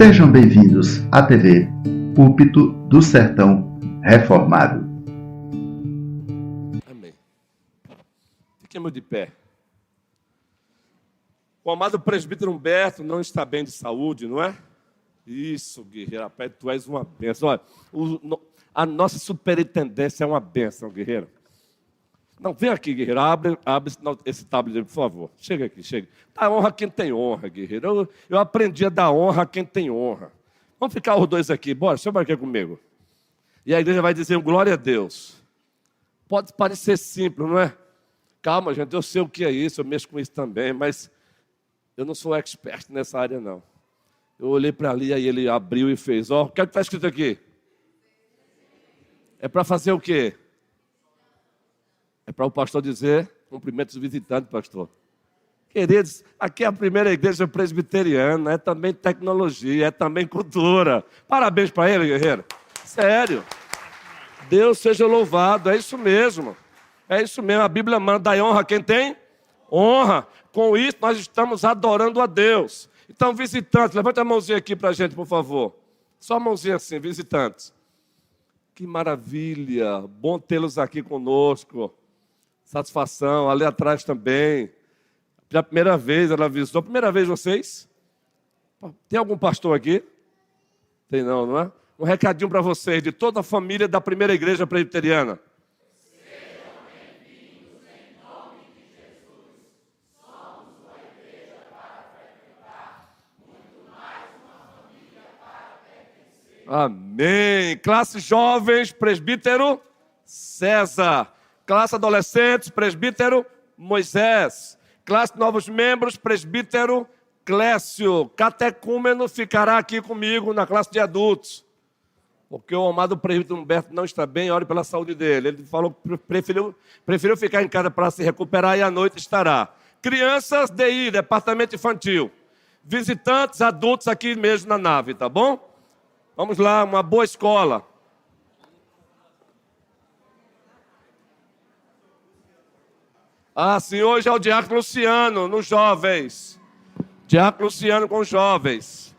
Sejam bem-vindos à TV Púlpito do Sertão Reformado. Amém. Fiquemos de pé. O amado presbítero Humberto não está bem de saúde, não é? Isso, guerreiro, rapaz, tu és uma bênção. Olha, a nossa superintendência é uma bênção, guerreiro. Não, vem aqui, guerreiro, abre esse tablet, por favor. Chega aqui, chega. Dá honra a quem tem honra, guerreiro. Eu aprendi a dar honra a quem tem honra. Vamos ficar os dois aqui, bora, chama aqui comigo. E a igreja vai dizer, glória a Deus. Pode parecer simples, não é? Calma, gente, eu sei o que é isso, eu mexo com isso também, mas eu não sou expert nessa área, não. Eu olhei para ali, aí ele abriu e fez. Ó, o que é que está escrito aqui? É para fazer o quê? É para o pastor dizer, cumprimentos visitantes, pastor. Queridos, aqui é a primeira igreja presbiteriana, é também tecnologia, é também cultura. Parabéns para ele, guerreiro. Sério. Deus seja louvado, é isso mesmo. É isso mesmo, a Bíblia manda dar honra a quem tem honra. Com isso, nós estamos adorando a Deus. Então, visitantes, levanta a mãozinha aqui para a gente, por favor. Só a mãozinha assim, visitantes. Que maravilha, bom tê-los aqui conosco. Satisfação, ali atrás também. Pela primeira vez ela visitou. Primeira vez vocês? Tem algum pastor aqui? Tem não, não é? Um recadinho para vocês, de toda a família da primeira igreja presbiteriana. Sejam bem-vindos em nome de Jesus. Somos uma igreja para frequentar, muito mais uma família para pertencer. Amém. Classe jovens, presbítero César. Classe adolescentes, presbítero Moisés. Classe novos membros, presbítero Clécio. Catecúmeno ficará aqui comigo na classe de adultos. Porque o amado presbítero Humberto não está bem, ore pela saúde dele. Ele falou que preferiu ficar em casa para se recuperar e à noite estará. Crianças, DI, departamento infantil. Visitantes, adultos aqui mesmo na nave, tá bom? Vamos lá, uma boa escola. Ah, sim, hoje é o Diácono Luciano, nos jovens. Diácono Luciano com os jovens.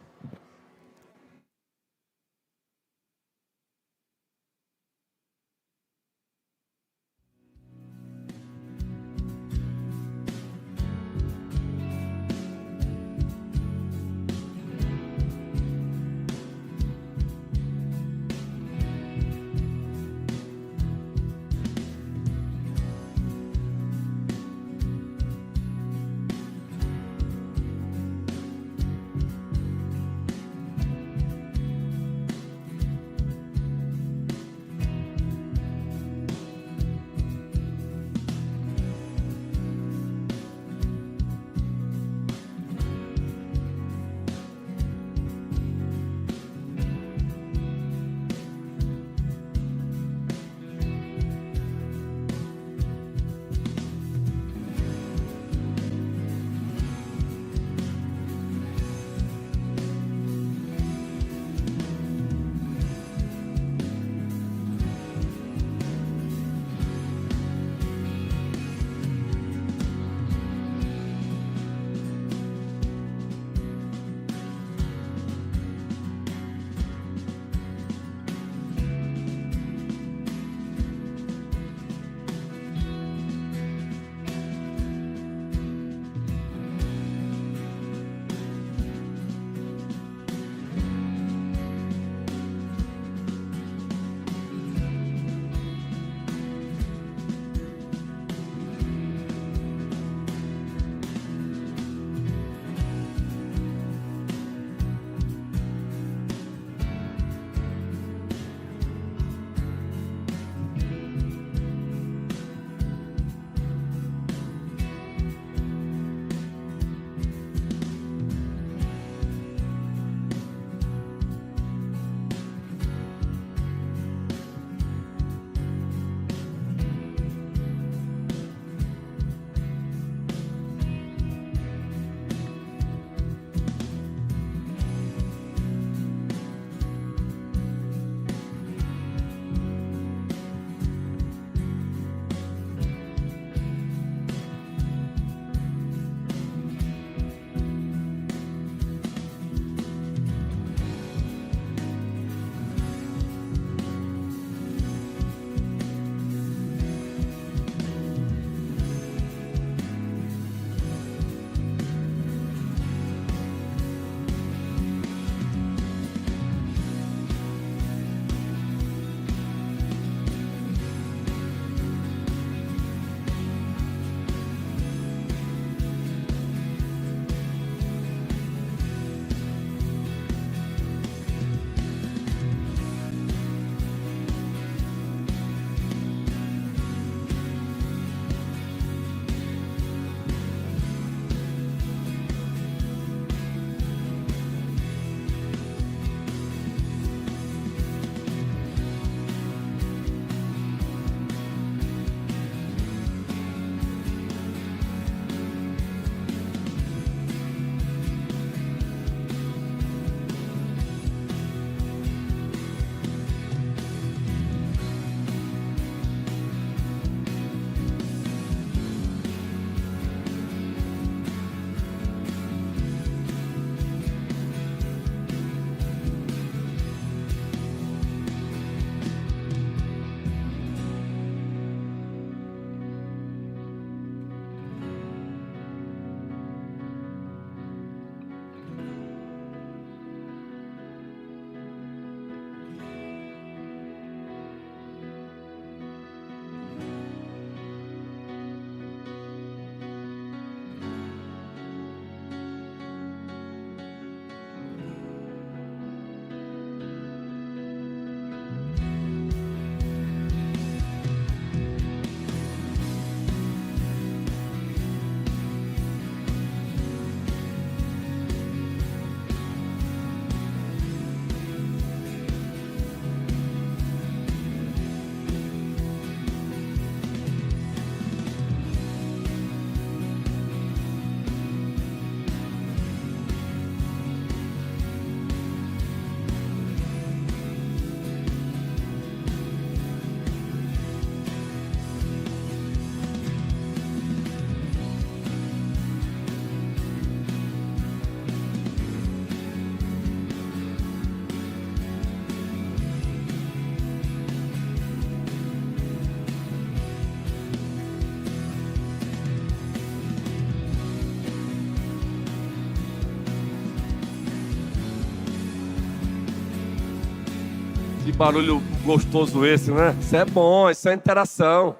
Que barulho gostoso esse, né? Isso é bom, isso é interação.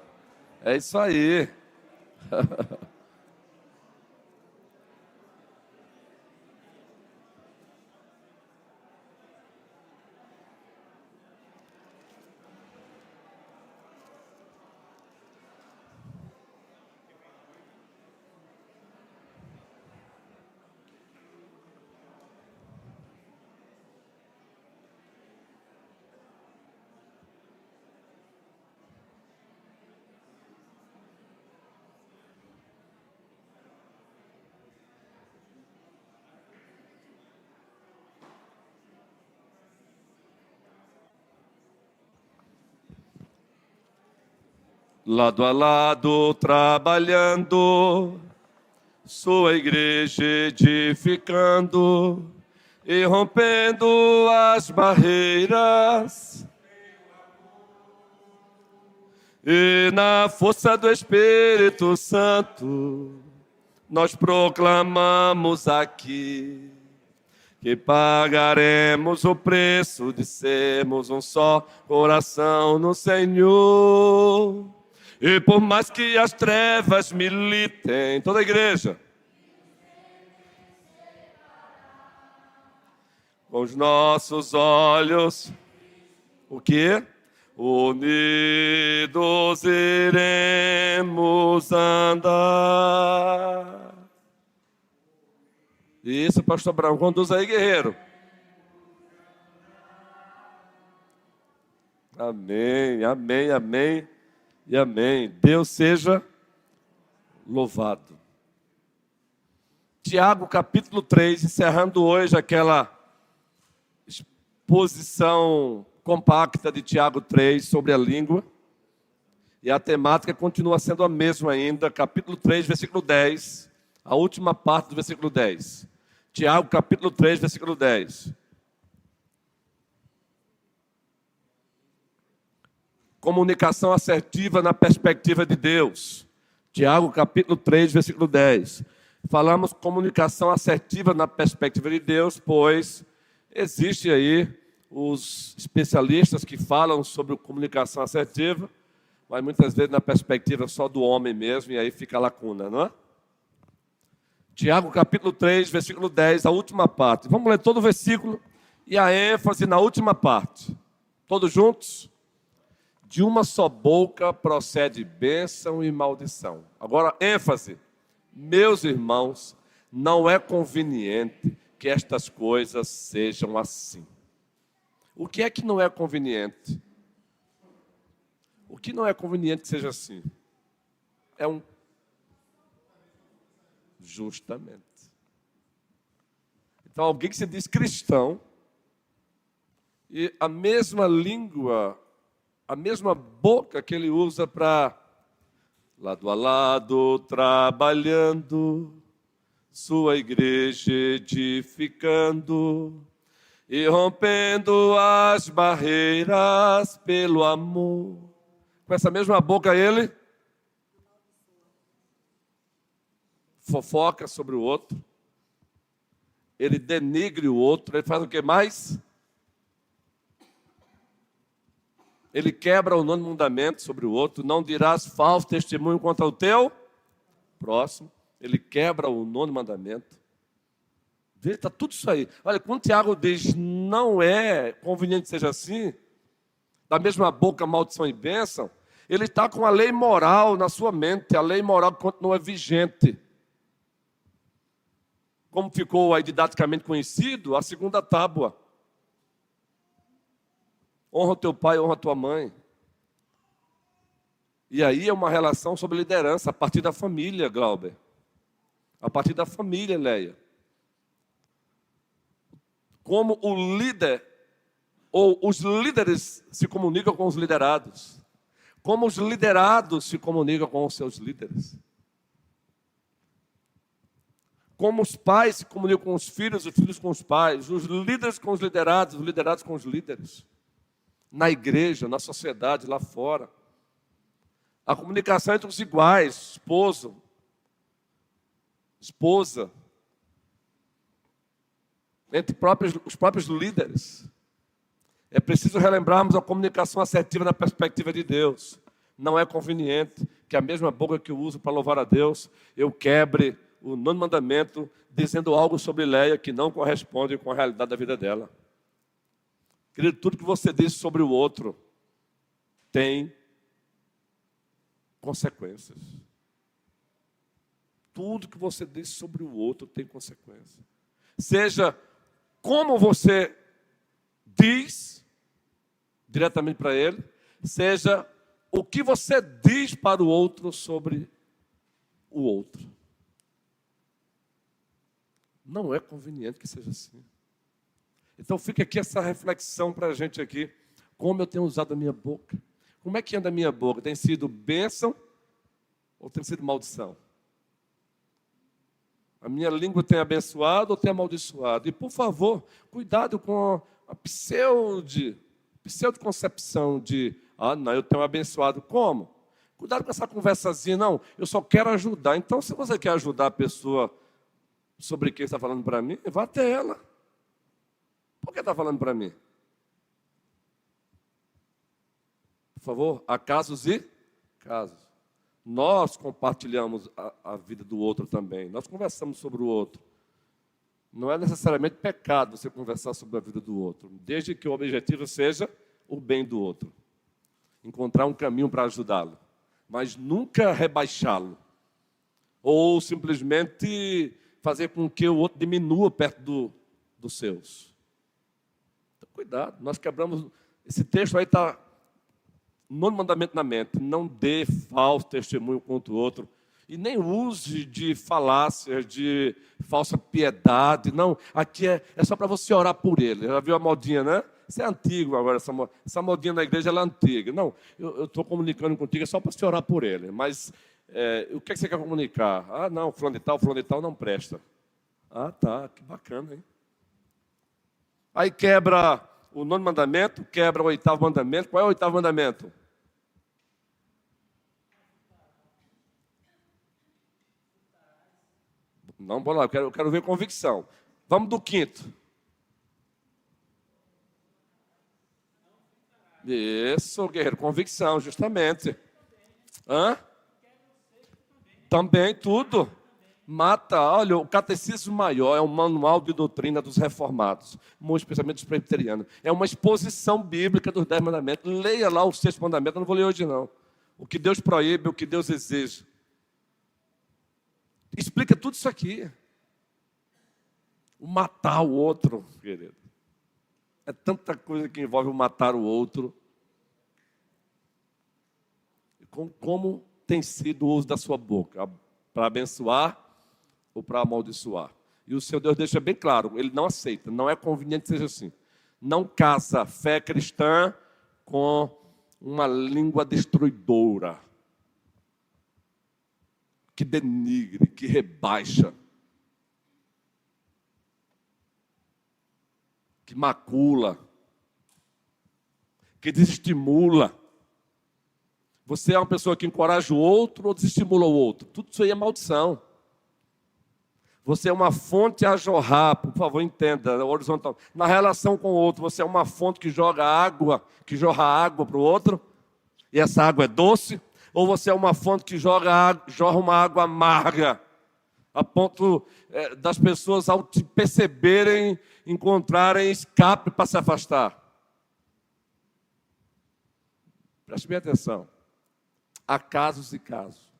É isso aí. Lado a lado, trabalhando, sua igreja edificando e rompendo as barreiras. E na força do Espírito Santo, nós proclamamos aqui que pagaremos o preço de sermos um só coração no Senhor. E por mais que as trevas militem, toda a igreja, com os nossos olhos, o quê? Unidos iremos andar. Isso, pastor Abraão, conduz aí, guerreiro. Amém, amém, amém e amém. Deus seja louvado. Tiago, capítulo 3, encerrando hoje aquela exposição compacta de Tiago 3 sobre a língua. E a temática continua sendo a mesma ainda. Capítulo 3, versículo 10. A última parte do versículo 10. Tiago, capítulo 3, versículo 10. Comunicação assertiva na perspectiva de Deus. Tiago, capítulo 3, versículo 10. Falamos comunicação assertiva na perspectiva de Deus, pois existe aí os especialistas que falam sobre comunicação assertiva, mas muitas vezes na perspectiva só do homem mesmo, e aí fica a lacuna, não é? Tiago, capítulo 3, versículo 10, a última parte. Vamos ler todo o versículo e a ênfase na última parte. Todos juntos? De uma só boca procede bênção e maldição. Agora, ênfase. Meus irmãos, não é conveniente que estas coisas sejam assim. O que é que não é conveniente? O que não é conveniente que seja assim? Justamente. Então, alguém que se diz cristão e a mesma língua, a mesma boca que ele usa para lado a lado, trabalhando, sua igreja edificando e rompendo as barreiras pelo amor. Com essa mesma boca ele fofoca sobre o outro, ele denigre o outro, ele faz o que mais? Ele quebra o nono mandamento sobre o outro, não dirás falso testemunho contra o teu próximo. Ele quebra o nono mandamento. Veja, está tudo isso aí. Olha, quando Tiago diz, não é conveniente que seja assim, da mesma boca, maldição e bênção, ele está com a lei moral na sua mente, a lei moral continua vigente. Como ficou aí didaticamente conhecido, a segunda tábua. Honra o teu pai, honra a tua mãe. E aí é uma relação sobre liderança, a partir da família, Glauber. A partir da família, Leia. Como o líder, ou os líderes se comunicam com os liderados. Como os liderados se comunicam com os seus líderes. Como os pais se comunicam com os filhos com os pais. Os líderes com os liderados com os líderes. Na igreja, na sociedade, lá fora. A comunicação entre os iguais, esposo, esposa, entre os próprios líderes, É preciso relembrarmos a comunicação assertiva na perspectiva de Deus. Não é conveniente que a mesma boca que eu uso para louvar a Deus, eu quebre o 9º mandamento dizendo algo sobre Leia que não corresponde com a realidade da vida dela. Querido, tudo que você diz sobre o outro tem consequências. Tudo que você diz sobre o outro tem consequências. Seja como você diz diretamente para ele, seja o que você diz para o outro sobre o outro. Não é conveniente que seja assim. Então fica aqui essa reflexão para a gente aqui. Como eu tenho usado a minha boca? Como é que anda a minha boca? Tem sido bênção ou tem sido maldição? A minha língua tem abençoado ou tem amaldiçoado? E, por favor, cuidado com a pseudo-concepção de, não, eu tenho abençoado. Como? Cuidado com essa conversazinha, não, eu só quero ajudar. Então, se você quer ajudar a pessoa sobre quem está falando para mim, vá até ela. Por que está falando para mim? Por favor, há casos e casos. Nós compartilhamos a vida do outro também. Nós conversamos sobre o outro. Não é necessariamente pecado você conversar sobre a vida do outro, desde que o objetivo seja o bem do outro. Encontrar um caminho para ajudá-lo, mas nunca rebaixá-lo. Ou simplesmente fazer com que o outro diminua perto dos seus. Então, cuidado, nós quebramos. Esse texto aí está... 9º mandamento na mente: não dê falso testemunho contra o outro. E nem use de falácias, de falsa piedade. Não, aqui é só para você orar por ele. Já viu a modinha, né? Isso é antigo agora, essa modinha na igreja ela é antiga. Não, eu estou comunicando contigo, é só para você orar por ele. Mas o que você quer comunicar? Não, fulano de tal não presta. Tá, que bacana, hein? Aí quebra o 9º mandamento, quebra o 8º mandamento. Qual é o 8º mandamento? Não, bora lá, eu quero ver convicção. Vamos do 5º. Isso, guerreiro, convicção, justamente. Também, tudo. Mata, olha, o Catecismo Maior é um manual de doutrina dos reformados, muito especialmente dos presbiterianos. É uma exposição bíblica dos 10 mandamentos. Leia lá o 6º mandamento, eu não vou ler hoje não. O que Deus proíbe, o que Deus exige. Explica tudo isso aqui. O matar o outro, querido. É tanta coisa que envolve o matar o outro. Como tem sido o uso da sua boca? Para abençoar ou para amaldiçoar? E o Senhor Deus deixa bem claro, Ele não aceita, não é conveniente que seja assim. Não casa fé cristã com uma língua destruidora, que denigre, que rebaixa, que macula, que desestimula. Você é uma pessoa que encoraja o outro ou desestimula o outro? Tudo isso aí é maldição. Você é uma fonte a jorrar, por favor, entenda, horizontal. Na relação com o outro, você é uma fonte que jorra água para o outro, e essa água é doce, ou você é uma fonte que jorra uma água amarga, a ponto das pessoas, ao te perceberem, encontrarem escape para se afastar. Preste bem atenção. Há casos e casos.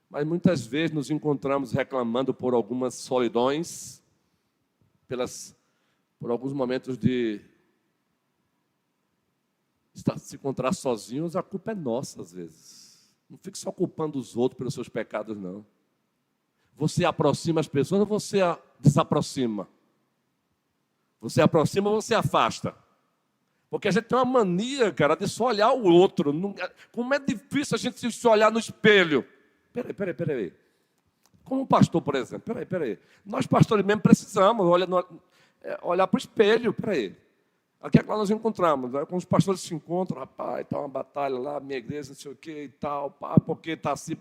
Mas muitas vezes nos encontramos reclamando por algumas solidões, por alguns momentos de se encontrar sozinhos. A culpa é nossa, às vezes. Não fique só culpando os outros pelos seus pecados, não. Você aproxima as pessoas ou você desaproxima? Você aproxima ou você afasta? Porque a gente tem uma mania, cara, de só olhar o outro. Como é difícil a gente se olhar no espelho. Peraí. Como pastor, por exemplo. Peraí. Nós, pastores mesmo, precisamos olhar para o espelho. Peraí. Aqui é que nós nos encontramos. Quando os pastores se encontram, rapaz, está uma batalha lá, minha igreja, não sei o quê e tal, porque está assim.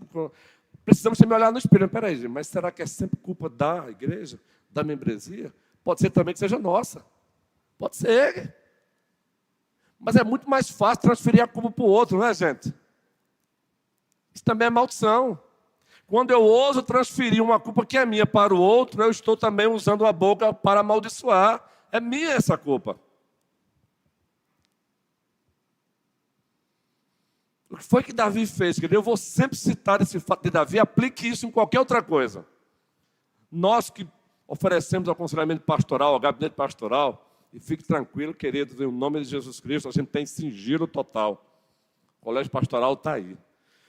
Precisamos também olhar no espelho. Peraí, gente, mas será que é sempre culpa da igreja, da membresia? Pode ser também que seja nossa. Pode ser. Mas é muito mais fácil transferir a culpa para o outro, não é, gente? Isso também é maldição. Quando eu ouso transferir uma culpa que é minha para o outro, eu estou também usando a boca para amaldiçoar. É minha essa culpa. O que foi que Davi fez? Eu vou sempre citar esse fato de Davi, aplique isso em qualquer outra coisa. Nós que oferecemos aconselhamento pastoral, gabinete pastoral, e fique tranquilo, queridos, em nome de Jesus Cristo, a gente tem sigilo total. O colégio pastoral está aí.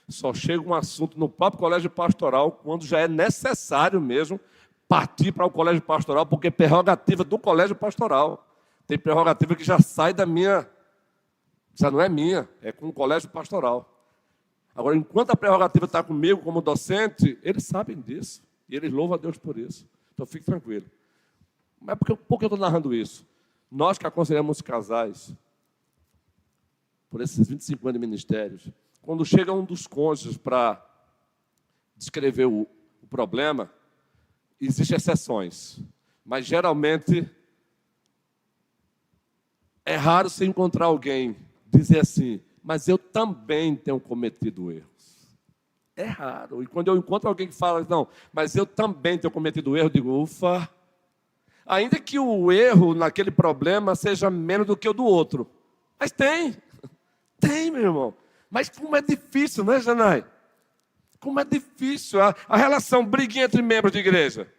Só chega um assunto no próprio colégio pastoral quando já é necessário mesmo partir para o colégio pastoral, porque é prerrogativa do colégio pastoral. Tem prerrogativa que já sai da minha, já não é minha, é com o colégio pastoral. Agora, enquanto a prerrogativa está comigo como docente, eles sabem disso. E eles louvam a Deus por isso. Então, fique tranquilo. Mas por que eu estou narrando isso? Nós que aconselhamos casais, por esses 25 anos de ministérios, quando chega um dos cônjuges para descrever o problema, existem exceções. Mas, geralmente, é raro você encontrar alguém dizer assim, mas eu também tenho cometido erros. É raro. E quando eu encontro alguém que fala, não, mas eu também tenho cometido erro, eu digo, ufa. Ainda que o erro naquele problema seja menos do que o do outro. Mas tem. Tem, meu irmão. Mas como é difícil, não é, Janai? Como é difícil a relação, briguinha entre membros de igreja.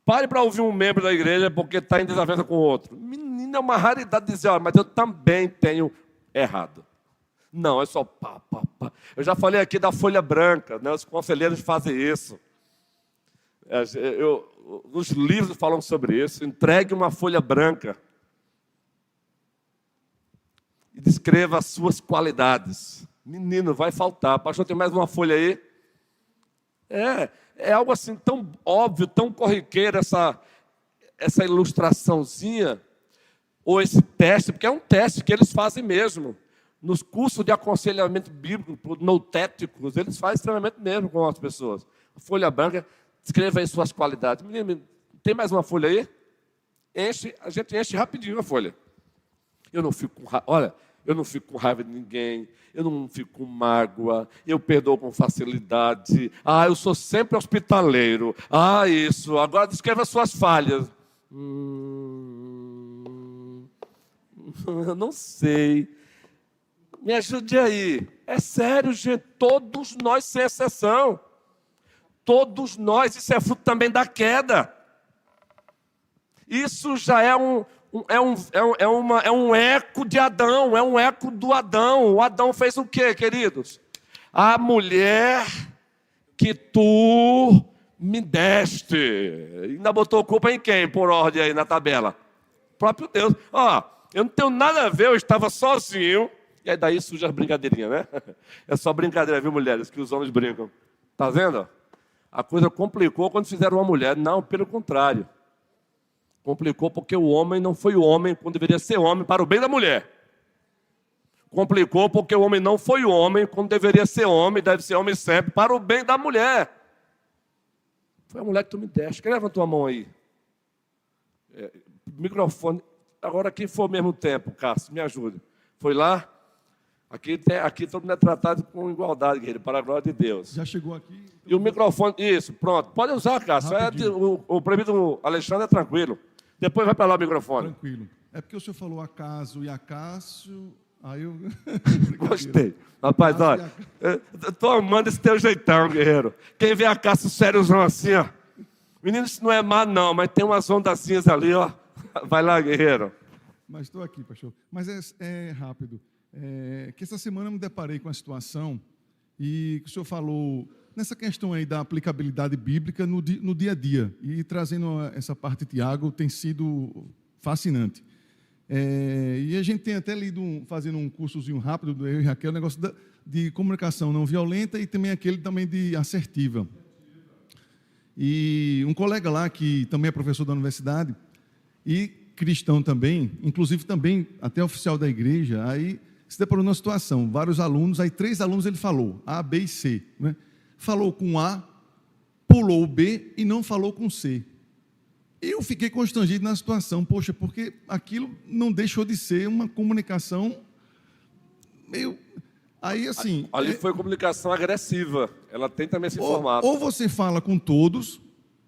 Pare para ouvir um membro da igreja porque está em desavença com o outro. Menina, é uma raridade dizer, ó, mas eu também tenho errado. Não, é só pá. Eu já falei aqui da folha branca, né? Os conselheiros fazem isso. Os livros falam sobre isso. Entregue uma folha branca e descreva as suas qualidades. Menino, vai faltar. Pastor, tem mais uma folha aí? É algo assim tão óbvio, tão corriqueiro essa ilustraçãozinha, ou esse teste, porque é um teste que eles fazem mesmo. Nos cursos de aconselhamento bíblico, noutéticos, eles fazem extremamente mesmo com as pessoas. Folha branca, escreva aí suas qualidades. Menino, tem mais uma folha aí? A gente enche rapidinho a folha. Eu não fico com raiva. Olha, eu não fico com raiva de ninguém, eu não fico com mágoa, eu perdoo com facilidade. Eu sou sempre hospitaleiro. Isso. Agora descreva as suas falhas. Eu não sei. Me ajude aí. É sério, gente. Todos nós, sem exceção. Todos nós. Isso é fruto também da queda. Isso já é um eco de Adão. É um eco do Adão. O Adão fez o quê, queridos? A mulher que tu me deste. Ainda botou culpa em quem, por ordem aí na tabela? O próprio Deus. Eu não tenho nada a ver, eu estava sozinho. E aí daí surge as brincadeirinhas, né? É só brincadeira, viu, mulheres? Que os homens brincam. Tá vendo? A coisa complicou quando fizeram uma mulher. Não, pelo contrário. Complicou porque o homem não foi o homem quando deveria ser homem para o bem da mulher. Complicou porque o homem não foi o homem quando deveria ser homem, deve ser homem sempre, para o bem da mulher. Foi a mulher que tu me deste. Quem levantou a mão aí? Microfone. Agora quem for ao mesmo tempo, Cássio, me ajude. Foi lá? Aqui todo mundo é tratado com igualdade, guerreiro, para a glória de Deus. Já chegou aqui? E o microfone, isso, pronto. Pode usar, Cássio. O proibido Alexandre é tranquilo. Depois vai para lá o microfone. Tranquilo. É porque o senhor falou acaso e Acácio, aí eu... Gostei. Rapaz, olha, eu estou amando esse teu jeitão, guerreiro. Quem vê Acácio sériozão assim, ó. Menino, isso não é má não, mas tem umas ondacinhas ali, ó. Vai lá, guerreiro. Mas estou aqui, pastor. Mas é rápido. Que essa semana eu me deparei com a situação e que o senhor falou nessa questão aí da aplicabilidade bíblica no dia a dia. E trazendo essa parte de Tiago tem sido fascinante. E a gente tem até lido, fazendo um cursozinho rápido do eu e Raquel, o negócio de comunicação não violenta e também aquele também de assertiva. E um colega lá, que também é professor da universidade e cristão também, inclusive também até oficial da igreja, aí se deparou numa situação, vários alunos, aí 3 alunos ele falou, A, B e C, né? Falou com A, pulou o B e não falou com C. eu fiquei constrangido na situação, poxa, porque aquilo não deixou de ser uma comunicação meio... Aí, assim... Ali foi comunicação agressiva. Ela tem também esse formato. Ou você fala com todos,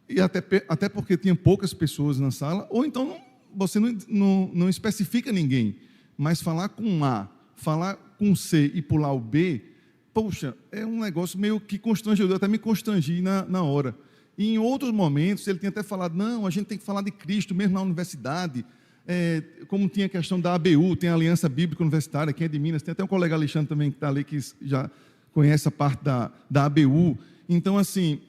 e até porque tinha poucas pessoas na sala, ou então você não especifica ninguém. Mas falar com A, falar com C e pular o B, poxa, é um negócio meio que constrangedor. Eu até me constrangi na hora. E em outros momentos, ele tinha até falado, não, a gente tem que falar de Cristo, mesmo na universidade. Como tinha a questão da ABU, tem a Aliança Bíblica Universitária, quem é de Minas, tem até um colega Alexandre também que está ali, que já conhece a parte da ABU. Então, assim,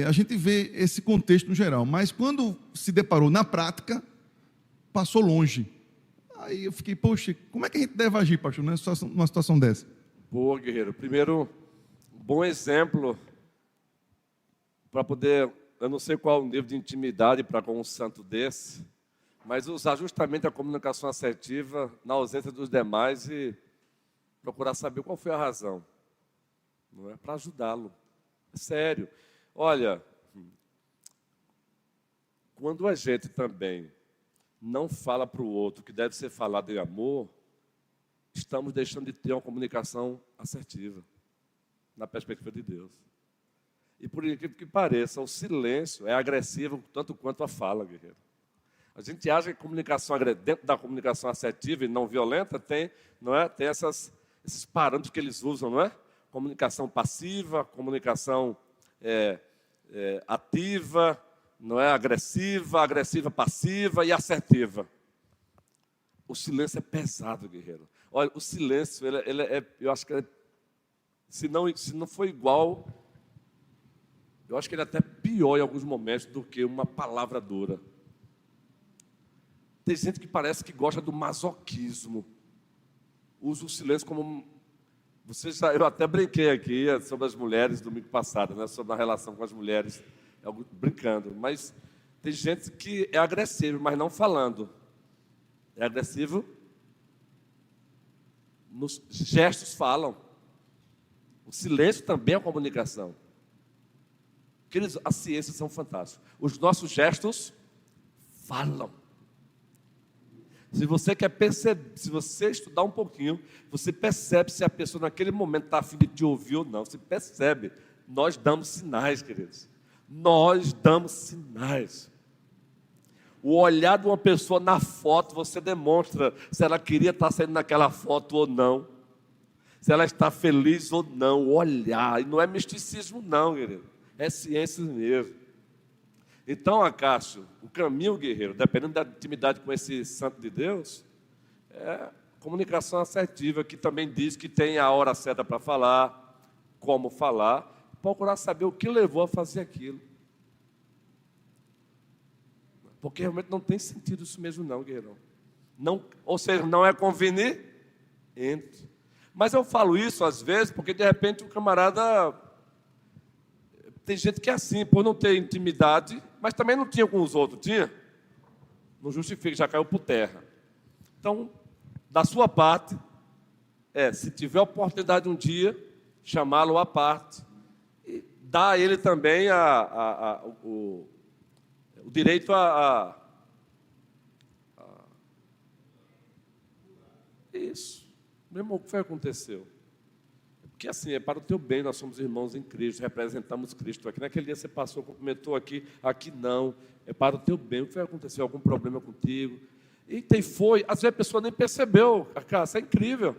a gente vê esse contexto no geral, mas quando se deparou na prática, passou longe. Aí eu fiquei, poxa, como é que a gente deve agir, pastor, numa situação dessa? Boa, guerreiro. Primeiro, um bom exemplo para poder, eu não sei qual o nível de intimidade para com um santo desse, mas usar justamente a comunicação assertiva na ausência dos demais e procurar saber qual foi a razão, não é? Para ajudá-lo. É sério. Olha, quando a gente também não fala para o outro que deve ser falado em amor, estamos deixando de ter uma comunicação assertiva na perspectiva de Deus. E por incrível que pareça, o silêncio é agressivo tanto quanto a fala, guerreiro. A gente acha que dentro da comunicação assertiva e não violenta tem esses parâmetros que eles usam, não é? Comunicação passiva, comunicação ativa, não é? Agressiva passiva e assertiva. O silêncio é pesado, guerreiro. Olha, o silêncio, eu acho que se não for igual, eu acho que ele é até pior em alguns momentos do que uma palavra dura. Tem gente que parece que gosta do masoquismo. Usa o silêncio como... Eu até brinquei aqui sobre as mulheres domingo passado, né? Sobre a relação com as mulheres, brincando. Mas tem gente que é agressivo, mas não falando. É agressivo nos gestos, falam. O silêncio também é comunicação. Queridos, as ciências são fantásticas. Os nossos gestos falam. Se você quer perceber, se você estudar um pouquinho, você percebe se a pessoa naquele momento está a fim de te ouvir ou não. Você percebe. Nós damos sinais, queridos. Nós damos sinais. O olhar de uma pessoa na foto, você demonstra se ela queria estar saindo naquela foto ou não. Se ela está feliz ou não. O olhar. E não é misticismo não, querido. É ciência mesmo. Então, Acácio, o caminho, guerreiro, dependendo da intimidade com esse santo de Deus, é comunicação assertiva, que também diz que tem a hora certa para falar, como falar, procurar saber o que levou a fazer aquilo. Porque realmente não tem sentido isso mesmo não, guerreiro. Não, ou seja, não é conveniente. Mas eu falo isso às vezes porque de repente o camarada... Tem gente que é assim, por não ter intimidade, mas também não tinha com os outros, tinha? Não justifica, já caiu por terra. Então, da sua parte, se tiver oportunidade um dia, chamá-lo à parte e dar a ele também o direito Isso. Meu irmão, o que foi que aconteceu? Porque assim, é para o teu bem, nós somos irmãos em Cristo, representamos Cristo aqui. Naquele dia você passou, cumprimentou aqui não. É para o teu bem. O que foi que aconteceu? Algum problema contigo? E foi. Às vezes a pessoa nem percebeu. Cara, isso é incrível.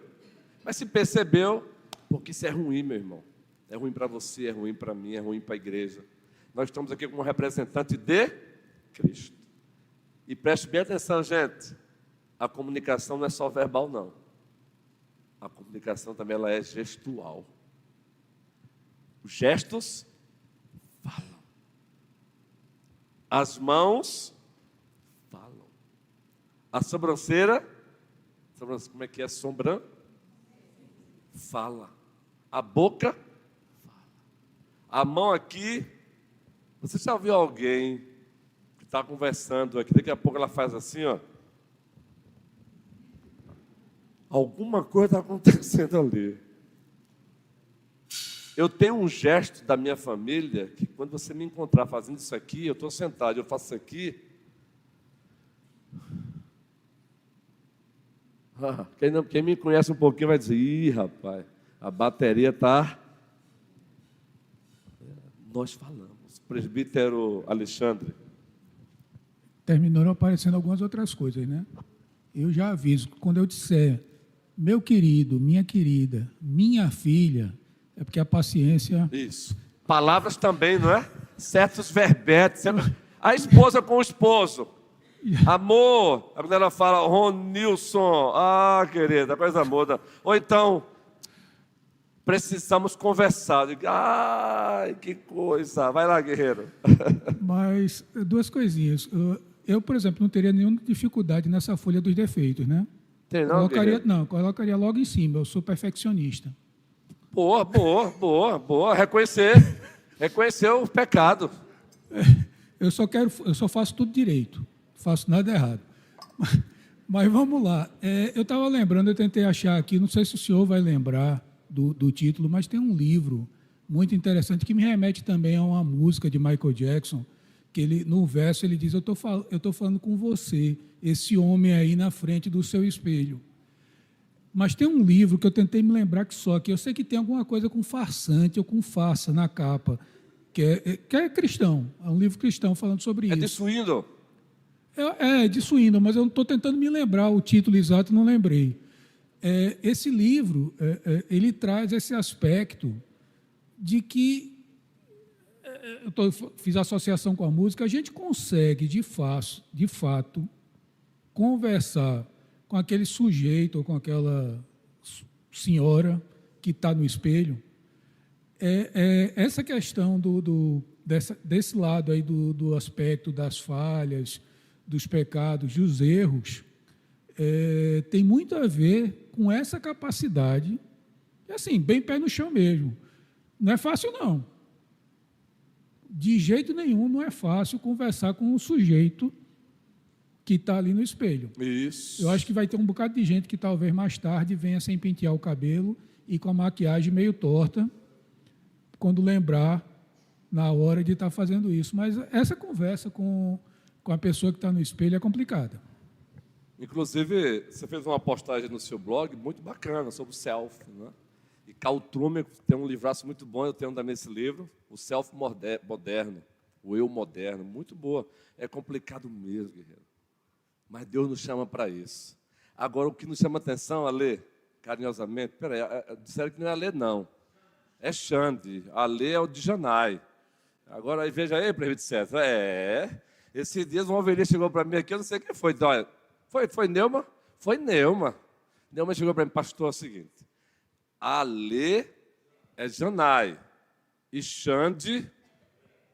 Mas se percebeu, porque isso é ruim, meu irmão. É ruim para você, é ruim para mim, é ruim para a igreja. Nós estamos aqui como representante de Cristo. E preste bem atenção, gente. A comunicação não é só verbal, não. A comunicação também ela é gestual. Os gestos falam. As mãos falam. A sobrancelha, como é que é? Sombra? Fala. A boca fala. A mão aqui. Você já viu alguém que está conversando aqui, daqui a pouco ela faz assim, ó. Alguma coisa está acontecendo ali. Eu tenho um gesto da minha família que quando você me encontrar fazendo isso aqui, eu estou sentado, eu faço isso aqui, Quem me conhece um pouquinho vai dizer, ih, rapaz, a bateria está... Nós falamos. Presbítero Alexandre. Terminaram aparecendo algumas outras coisas, né? Eu já aviso, quando eu disser, meu querido, minha querida, minha filha, é porque a paciência... Isso. Palavras também, não é? Certos verbetes. A esposa com o esposo. Amor. A mulher fala, Ronilson. Ah, querida, coisa muda. Ou então, precisamos conversar. Digo, ai, que coisa. Vai lá, guerreiro. Mas, duas coisinhas. Eu, por exemplo, não teria nenhuma dificuldade nessa folha dos defeitos, né? Tem não, guerreiro? Colocaria logo em cima. Eu sou perfeccionista. Boa. Reconhecer o pecado. Eu só faço tudo direito. Não faço nada errado. Mas vamos lá. Eu estava lembrando, eu tentei achar aqui, não sei se o senhor vai lembrar do título, mas tem um livro muito interessante que me remete também a uma música de Michael Jackson, que ele, no verso ele diz, eu tô falando com você, esse homem aí na frente do seu espelho. Mas tem um livro que eu tentei me lembrar que eu sei que tem alguma coisa com farsante ou com farsa na capa, que é cristão, é um livro cristão falando sobre isso. É de Swindon. É de Swindon, mas eu estou tentando me lembrar o título exato, não lembrei. Esse livro, ele traz esse aspecto de que, fiz associação com a música, a gente consegue, de fato, conversar com aquele sujeito ou com aquela senhora que está no espelho. Essa questão desse lado aí do aspecto das falhas, dos pecados, dos erros, tem muito a ver com essa capacidade, assim, bem pé no chão mesmo. Não é fácil, não. De jeito nenhum não é fácil conversar com um sujeito que está ali no espelho. Isso. Eu acho que vai ter um bocado de gente que talvez mais tarde venha sem pentear o cabelo e com a maquiagem meio torta, quando lembrar na hora de estar fazendo isso. Mas essa conversa com a pessoa que está no espelho é complicada. Inclusive, você fez uma postagem no seu blog muito bacana sobre o self, né? E Carl Trueman tem um livraço muito bom, eu tenho também esse livro, o Self Moderno, o Eu Moderno, muito boa. É complicado mesmo, guerreiro. Mas Deus nos chama para isso. Agora, o que nos chama atenção, Alê, carinhosamente, peraí, disseram que não é Alê, não. É Xande. Alê é o de Janai. Agora, aí, veja aí, presbítero César. Esses dias uma ovelha chegou para mim aqui, eu não sei quem foi. Então, olha, foi Neuma? Foi Neuma. Neuma chegou para mim, pastor, é o seguinte. Alê é Janai. E Xande,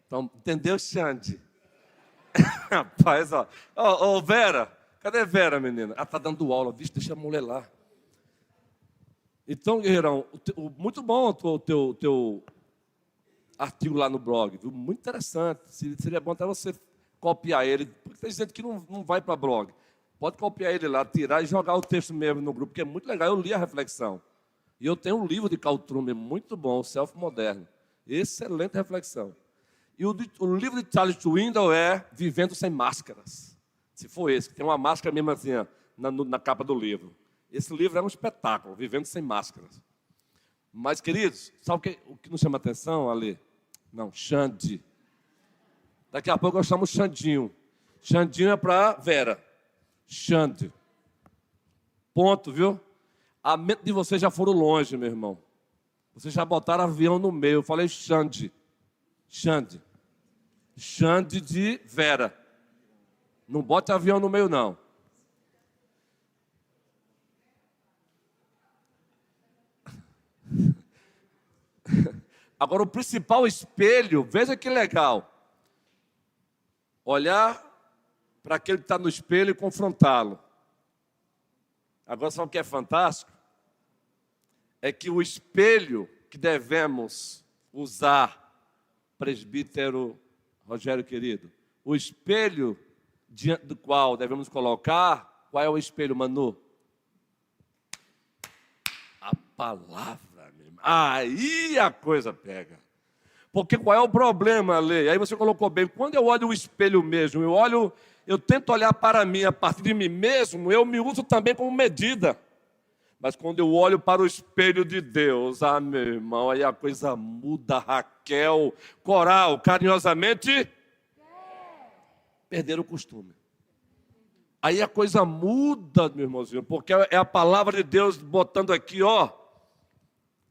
então, entendeu, Xande? Rapaz, ó, Vera, cadê Vera, menina? Ela está dando aula, vixe, deixa a mulher lá. Então, guerreirão, muito bom o teu artigo lá no blog, viu? Muito interessante. Seria bom até você copiar ele, porque tem gente que não vai para blog. Pode copiar ele lá, tirar e jogar o texto mesmo no grupo, que é muito legal. Eu li a reflexão. E eu tenho um livro de Carl Trueman, muito bom, o Self Moderno. Excelente reflexão. E o livro de Charles Swindoll é Vivendo Sem Máscaras. Se for esse, que tem uma máscara mesmo assim, ó, na capa do livro. Esse livro é um espetáculo, Vivendo Sem Máscaras. Mas, queridos, sabe o que nos chama a atenção, Alê? Não, Xande. Daqui a pouco eu chamo Xandinho. Xandinho é para Vera. Xande. Ponto, viu? A mente de vocês já foram longe, meu irmão. Vocês já botaram avião no meio. Eu falei Xande. Xande. Xande de Vera. Não bote avião no meio, não. Agora, o principal espelho, veja que legal. Olhar para aquele que está no espelho e confrontá-lo. Agora, sabe o que é fantástico? É que o espelho que devemos usar, presbítero Rogério querido, o espelho diante do qual devemos colocar, qual é o espelho, Manu? A palavra, meu irmão. Aí a coisa pega. Porque qual é o problema, Lê? Aí você colocou bem, quando eu olho o espelho mesmo, eu olho eu tento olhar para mim, a partir de mim mesmo, eu me uso também como medida. Mas quando eu olho para o espelho de Deus, meu irmão, aí a coisa muda. Raquel, Coral, carinhosamente, perderam o costume. Aí a coisa muda, meu irmãozinho, porque é a palavra de Deus botando aqui, ó.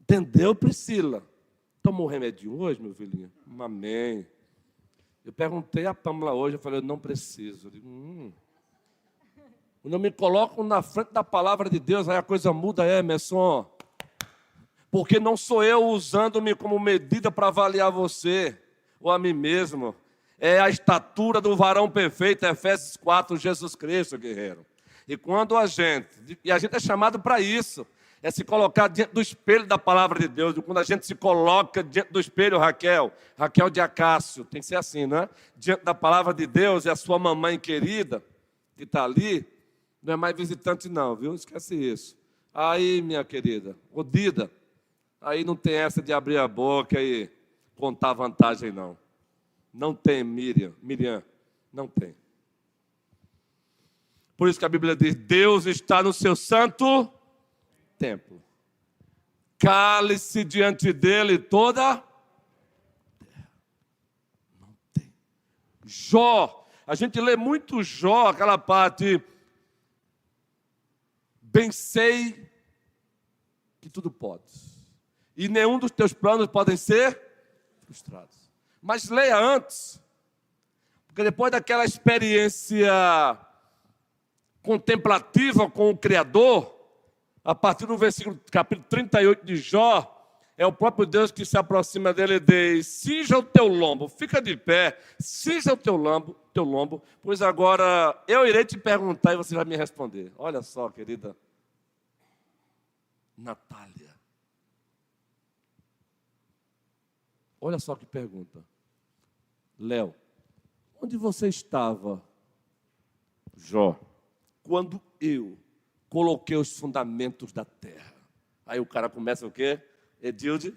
Entendeu, Priscila? Tomou remédio hoje, meu filhinho? Amém. Eu perguntei a Pâmela hoje, eu falei, eu não preciso. Eu digo, Quando eu me coloco na frente da palavra de Deus, aí a coisa muda, Emerson. Porque não sou eu usando-me como medida para avaliar você, ou a mim mesmo. É a estatura do varão perfeito, Efésios 4, Jesus Cristo, guerreiro. E quando a gente é chamado para isso, é se colocar diante do espelho da palavra de Deus. E quando a gente se coloca diante do espelho, Raquel de Acácio, tem que ser assim, não é? Diante da palavra de Deus, é a sua mamãe querida, que está ali, não é mais visitante não, viu? Esquece isso. Aí, minha querida, Odida, aí não tem essa de abrir a boca e contar vantagem, não. Não tem, Miriam, não tem. Por isso que a Bíblia diz, Deus está no seu santo templo. Cale-se diante dele toda terra. Não tem. Jó, a gente lê muito Jó, aquela parte, bem sei que tudo podes, e nenhum dos teus planos podem ser frustrados. Mas leia antes, porque depois daquela experiência contemplativa com o Criador, a partir do versículo, capítulo 38 de Jó, é o próprio Deus que se aproxima dele e diz, cinja o teu lombo, fica de pé, cinja o teu lombo, pois agora eu irei te perguntar e você vai me responder. Olha só, querida Natália. Olha só que pergunta. Léo, onde você estava, Jó, quando eu coloquei os fundamentos da terra? Aí o cara começa o quê? Edilde?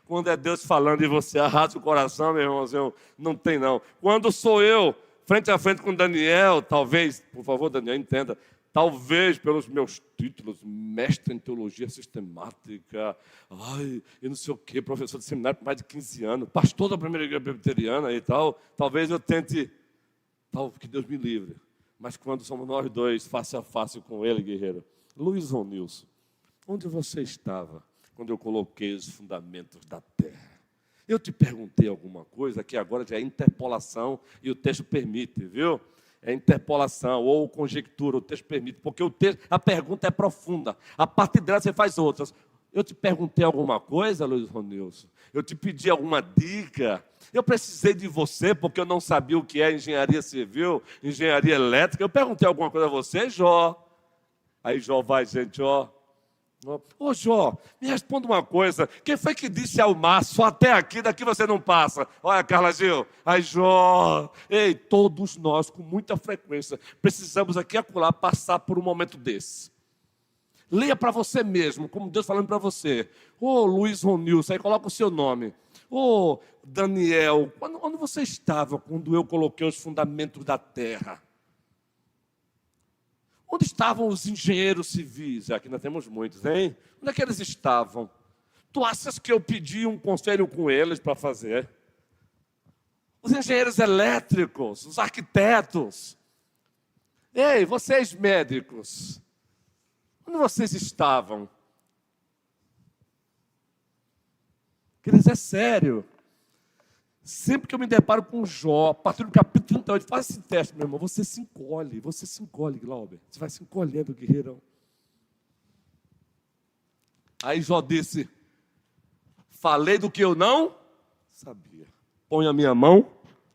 Quando é Deus falando e você arrasa o coração, meu irmãozinho, não tem não. Quando sou eu, frente a frente com Daniel, talvez, por favor, Daniel, entenda, talvez pelos meus títulos, mestre em teologia sistemática, e não sei o quê, professor de seminário por mais de 15 anos, pastor da primeira igreja presbiteriana e tal, talvez eu tente, que Deus me livre. Mas quando somos nós dois, face a face com ele, guerreiro. Luiz Ronilson, onde você estava quando eu coloquei os fundamentos da terra? Eu te perguntei alguma coisa que agora já é interpolação e o texto permite, viu? É interpolação ou conjectura, o texto permite, porque a pergunta é profunda. A partir dela você faz outras. Eu te perguntei alguma coisa, Luiz Ronilson? Eu te pedi alguma dica? Eu precisei de você porque eu não sabia o que é engenharia civil, engenharia elétrica. Eu perguntei alguma coisa a você, Jó? Aí Jó vai, gente, ó. Ô Jó, me responda uma coisa. Quem foi que disse ao mar, só até aqui, daqui você não passa? Olha, Carla Gil. Aí Jó, ei, todos nós, com muita frequência, precisamos aqui e acolá passar por um momento desse. Leia para você mesmo, como Deus falando para você. Ô Luiz Ronilson, aí coloca o seu nome. Ô Daniel, onde você estava quando eu coloquei os fundamentos da terra? Onde estavam os engenheiros civis? Aqui nós temos muitos, hein? Onde é que eles estavam? Tu achas que eu pedi um conselho com eles para fazer? Os engenheiros elétricos, os arquitetos. Ei, vocês médicos, onde vocês estavam? Queridos, é sério. Sempre que eu me deparo com Jó, a partir do capítulo 38, faz esse teste, meu irmão, você se encolhe, Glauber. Você vai se encolhendo, guerreirão. Aí Jó disse, falei do que eu não sabia. Põe a minha mão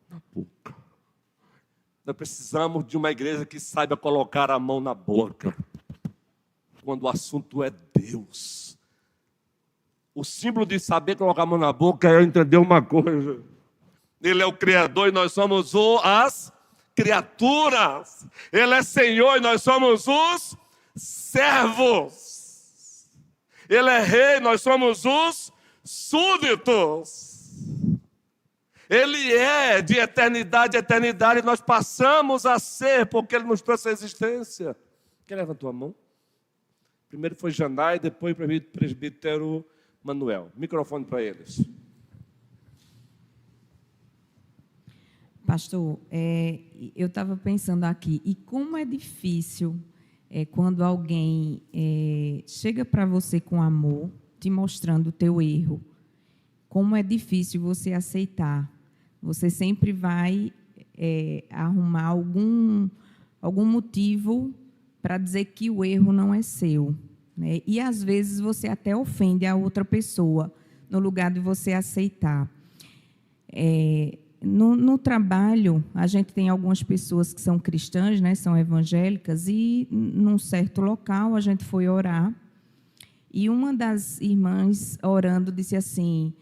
na boca. Nós precisamos de uma igreja que saiba colocar a mão na boca. Quando o assunto é Deus. O símbolo de saber colocar a mão na boca é eu entender uma coisa. Ele é o Criador e nós somos as criaturas. Ele é Senhor e nós somos os servos. Ele é Rei, nós somos os súditos. Ele é de eternidade a eternidade, nós passamos a ser, porque Ele nos trouxe a existência. Quem levantou a mão? Primeiro foi Janai, depois o presbítero Manuel. Microfone para eles. Pastor, eu estava pensando aqui, e como é difícil quando alguém chega para você com amor, te mostrando o teu erro. Como é difícil você aceitar. Você sempre vai arrumar algum motivo para dizer que o erro não é seu, né? E, às vezes, você até ofende a outra pessoa, no lugar de você aceitar. No trabalho, a gente tem algumas pessoas que são cristãs, né, são evangélicas, e, num certo local, a gente foi orar, e uma das irmãs, orando, disse assim: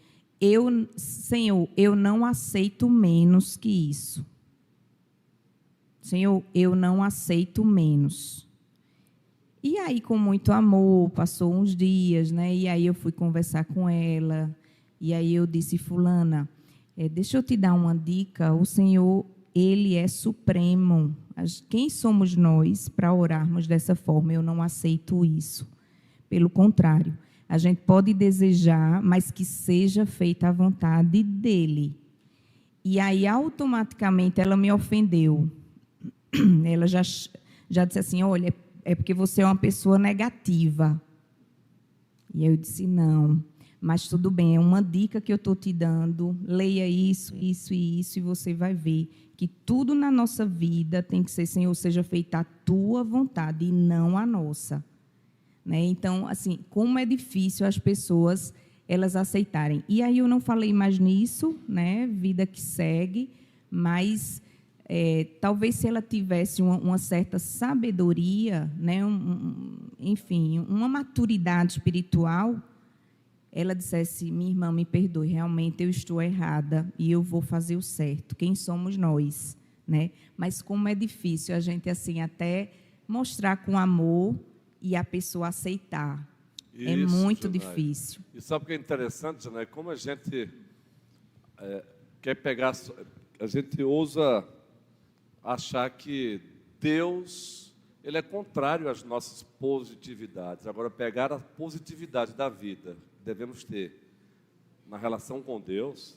Senhor, eu não aceito menos que isso. Senhor, eu não aceito menos. E aí, com muito amor, passou uns dias, né? E aí eu fui conversar com ela. E aí eu disse: fulana, deixa eu te dar uma dica. O Senhor, Ele é supremo. Quem somos nós para orarmos dessa forma? Eu não aceito isso. Pelo contrário, a gente pode desejar, mas que seja feita a vontade dEle. E aí, automaticamente, ela me ofendeu. Ela já disse assim: olha, é porque você é uma pessoa negativa. E eu disse: não, mas tudo bem, é uma dica que eu estou te dando, leia isso, isso e isso, e você vai ver que tudo na nossa vida tem que ser: Senhor, seja feita a tua vontade e não a nossa. Né? Então, assim, como é difícil as pessoas elas aceitarem. E aí eu não falei mais nisso, né? Vida que segue, mas talvez se ela tivesse uma certa sabedoria, né? Enfim, uma maturidade espiritual, ela dissesse: minha irmã, me perdoe, realmente eu estou errada e eu vou fazer o certo. Quem somos nós? Né? Mas como é difícil a gente assim até mostrar com amor e a pessoa aceitar. Isso, é muito difícil. E sabe o que é interessante, Janai? Como a gente quer pegar... A gente ousa achar que Deus, Ele é contrário às nossas positividades. Agora, pegar a positividade da vida, devemos ter na relação com Deus.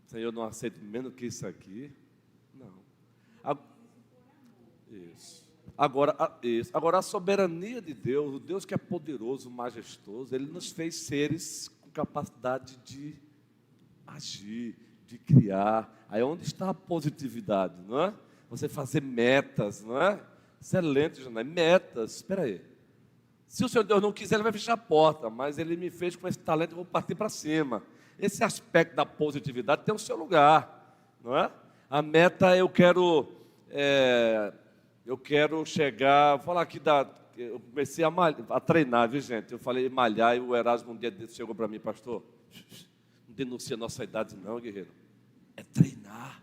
Senhor, eu não aceito menos que isso aqui. Não. Agora, a soberania de Deus, o Deus que é poderoso, majestoso, Ele nos fez seres com capacidade de agir, de criar. Aí onde está a positividade, não é? Você fazer metas, não é? Excelente, Janai, metas. Espera aí. Se o Senhor Deus não quiser, Ele vai fechar a porta, mas Ele me fez com esse talento, eu vou partir para cima. Esse aspecto da positividade tem o seu lugar, não é? A meta, eu quero chegar, vou falar aqui eu comecei a treinar, viu, gente? Eu falei malhar, e o Erasmo um dia chegou para mim: pastor, não denuncia a nossa idade não, guerreiro, é treinar.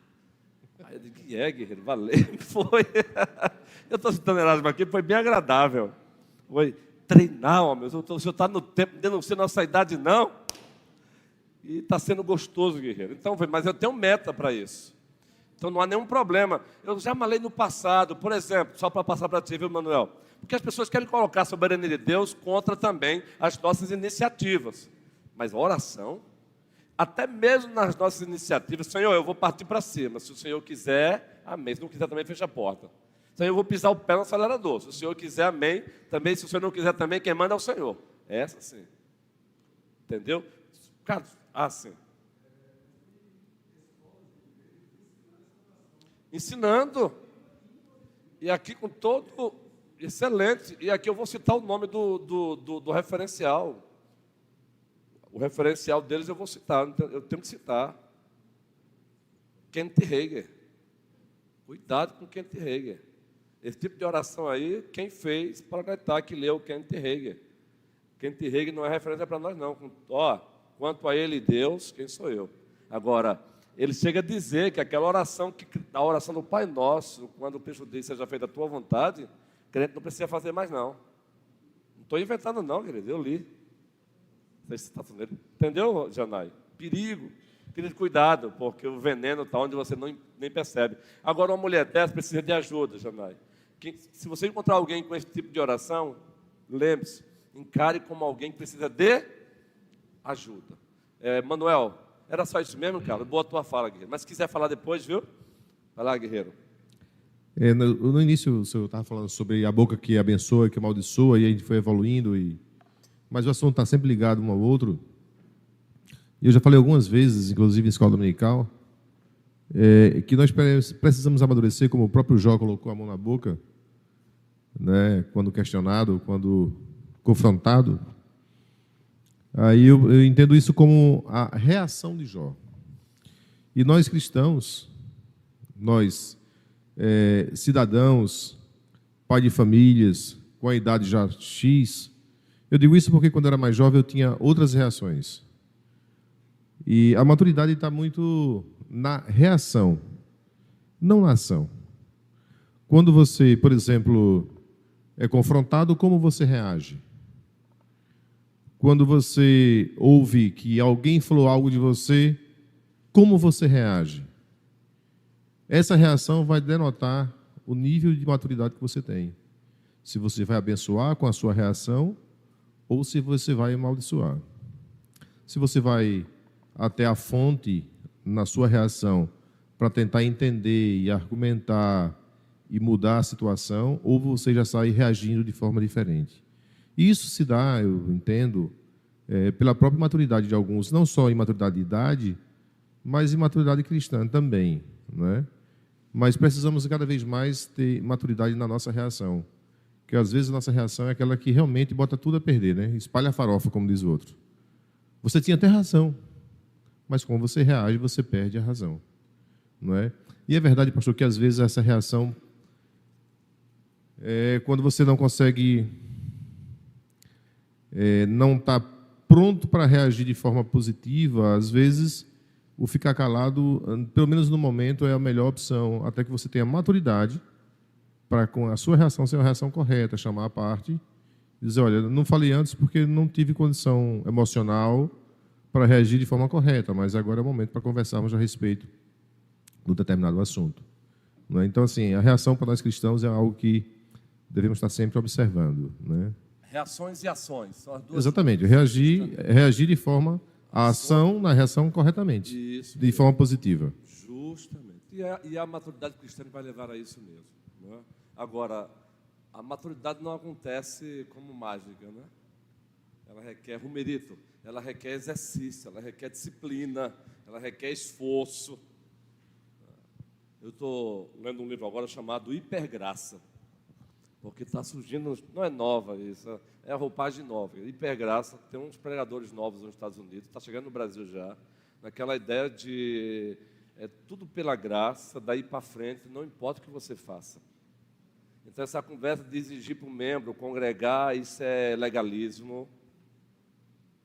Aí eu disse: que guerreiro, valeu, foi. Eu estou citando Erasmo aqui, foi bem agradável. Foi treinar, homem, o senhor está no tempo, não denuncia a nossa idade não. E está sendo gostoso, guerreiro. Então, mas eu tenho meta para isso. Então não há nenhum problema. Eu já malhei no passado, por exemplo, só para passar para ti, viu, Manuel? Porque as pessoas querem colocar a soberania de Deus contra também as nossas iniciativas. Mas a oração, até mesmo nas nossas iniciativas: Senhor, eu vou partir para cima. Se o Senhor quiser, amém. Se não quiser, também fecha a porta. Senhor, eu vou pisar o pé no acelerador. Se o Senhor quiser, amém. Também, se o Senhor não quiser, também, quem manda é o Senhor. Essa sim. Entendeu? Cara, assim. Ensinando. E aqui com todo... Excelente. E aqui eu vou citar o nome do referencial. O referencial deles eu vou citar. Eu tenho que citar. Kenneth Hagin. Cuidado com Kenneth Hagin. Esse tipo de oração aí, quem fez, para acreditar que leu Kenneth Hagin. Kenneth Hagin não é referência para nós, não. Quanto a ele e Deus, quem sou eu? Agora, ele chega a dizer que aquela oração, a oração do Pai Nosso, quando o texto diz: seja feita a tua vontade, crente não precisa fazer mais, não. Não estou inventando, não, querido, eu li. Entendeu, Janai? Perigo. Querido, cuidado, porque o veneno está onde você nem percebe. Agora, uma mulher dessa precisa de ajuda, Janai. Se você encontrar alguém com esse tipo de oração, lembre-se, encare como alguém que precisa de ajuda. Manuel, era só isso mesmo, cara? Boa tua fala, guerreiro. Mas se quiser falar depois, viu? Vai lá, guerreiro. No início, o senhor estava falando sobre a boca que abençoa, que amaldiçoa, e a gente foi evoluindo, mas o assunto está sempre ligado um ao outro. E eu já falei algumas vezes, inclusive em escola dominical, que nós precisamos amadurecer, como o próprio Jó colocou a mão na boca, né, quando questionado, quando confrontado. Aí eu entendo isso como a reação de Jó. E nós cristãos, nós cidadãos, pai de famílias, com a idade já X, eu digo isso porque quando eu era mais jovem eu tinha outras reações. E a maturidade está muito na reação, não na ação. Quando você, por exemplo, é confrontado, como você reage? Quando você ouve que alguém falou algo de você, como você reage? Essa reação vai denotar o nível de maturidade que você tem. Se você vai abençoar com a sua reação ou se você vai amaldiçoar. Se você vai até a fonte na sua reação para tentar entender e argumentar e mudar a situação, ou você já sai reagindo de forma diferente. E isso se dá, eu entendo, pela própria maturidade de alguns, não só em maturidade de idade, mas em maturidade cristã também, não é? Mas precisamos cada vez mais ter maturidade na nossa reação, porque às vezes a nossa reação é aquela que realmente bota tudo a perder, né? Espalha a farofa, como diz o outro. Você tinha até razão, mas como você reage, você perde a razão, não é? E é verdade, pastor, que às vezes essa reação quando você não consegue, não está pronto para reagir de forma positiva, às vezes o ficar calado, pelo menos no momento, é a melhor opção, até que você tenha maturidade para, com a sua reação, ser uma reação correta, chamar a parte e dizer, olha, não falei antes porque não tive condição emocional para reagir de forma correta, mas agora é o momento para conversarmos a respeito do determinado assunto. Não é? Então, assim, a reação para nós cristãos é algo que devemos estar sempre observando, né? Reações e ações são as duas. Exatamente, reagir de forma a ação na reação corretamente, isso, de forma positiva. Justamente. E a maturidade cristã vai levar a isso mesmo, não é? Agora, a maturidade não acontece como mágica, né? Ela requer rumerito, ela requer exercício, ela requer disciplina, ela requer esforço. Eu estou lendo um livro agora chamado Hipergraça, porque está surgindo, não é nova isso, é a roupagem nova. Hipergraça, tem uns pregadores novos nos Estados Unidos, está chegando no Brasil já, naquela ideia de tudo pela graça, daí para frente, não importa o que você faça. Então, essa conversa de exigir para o membro congregar, isso é legalismo.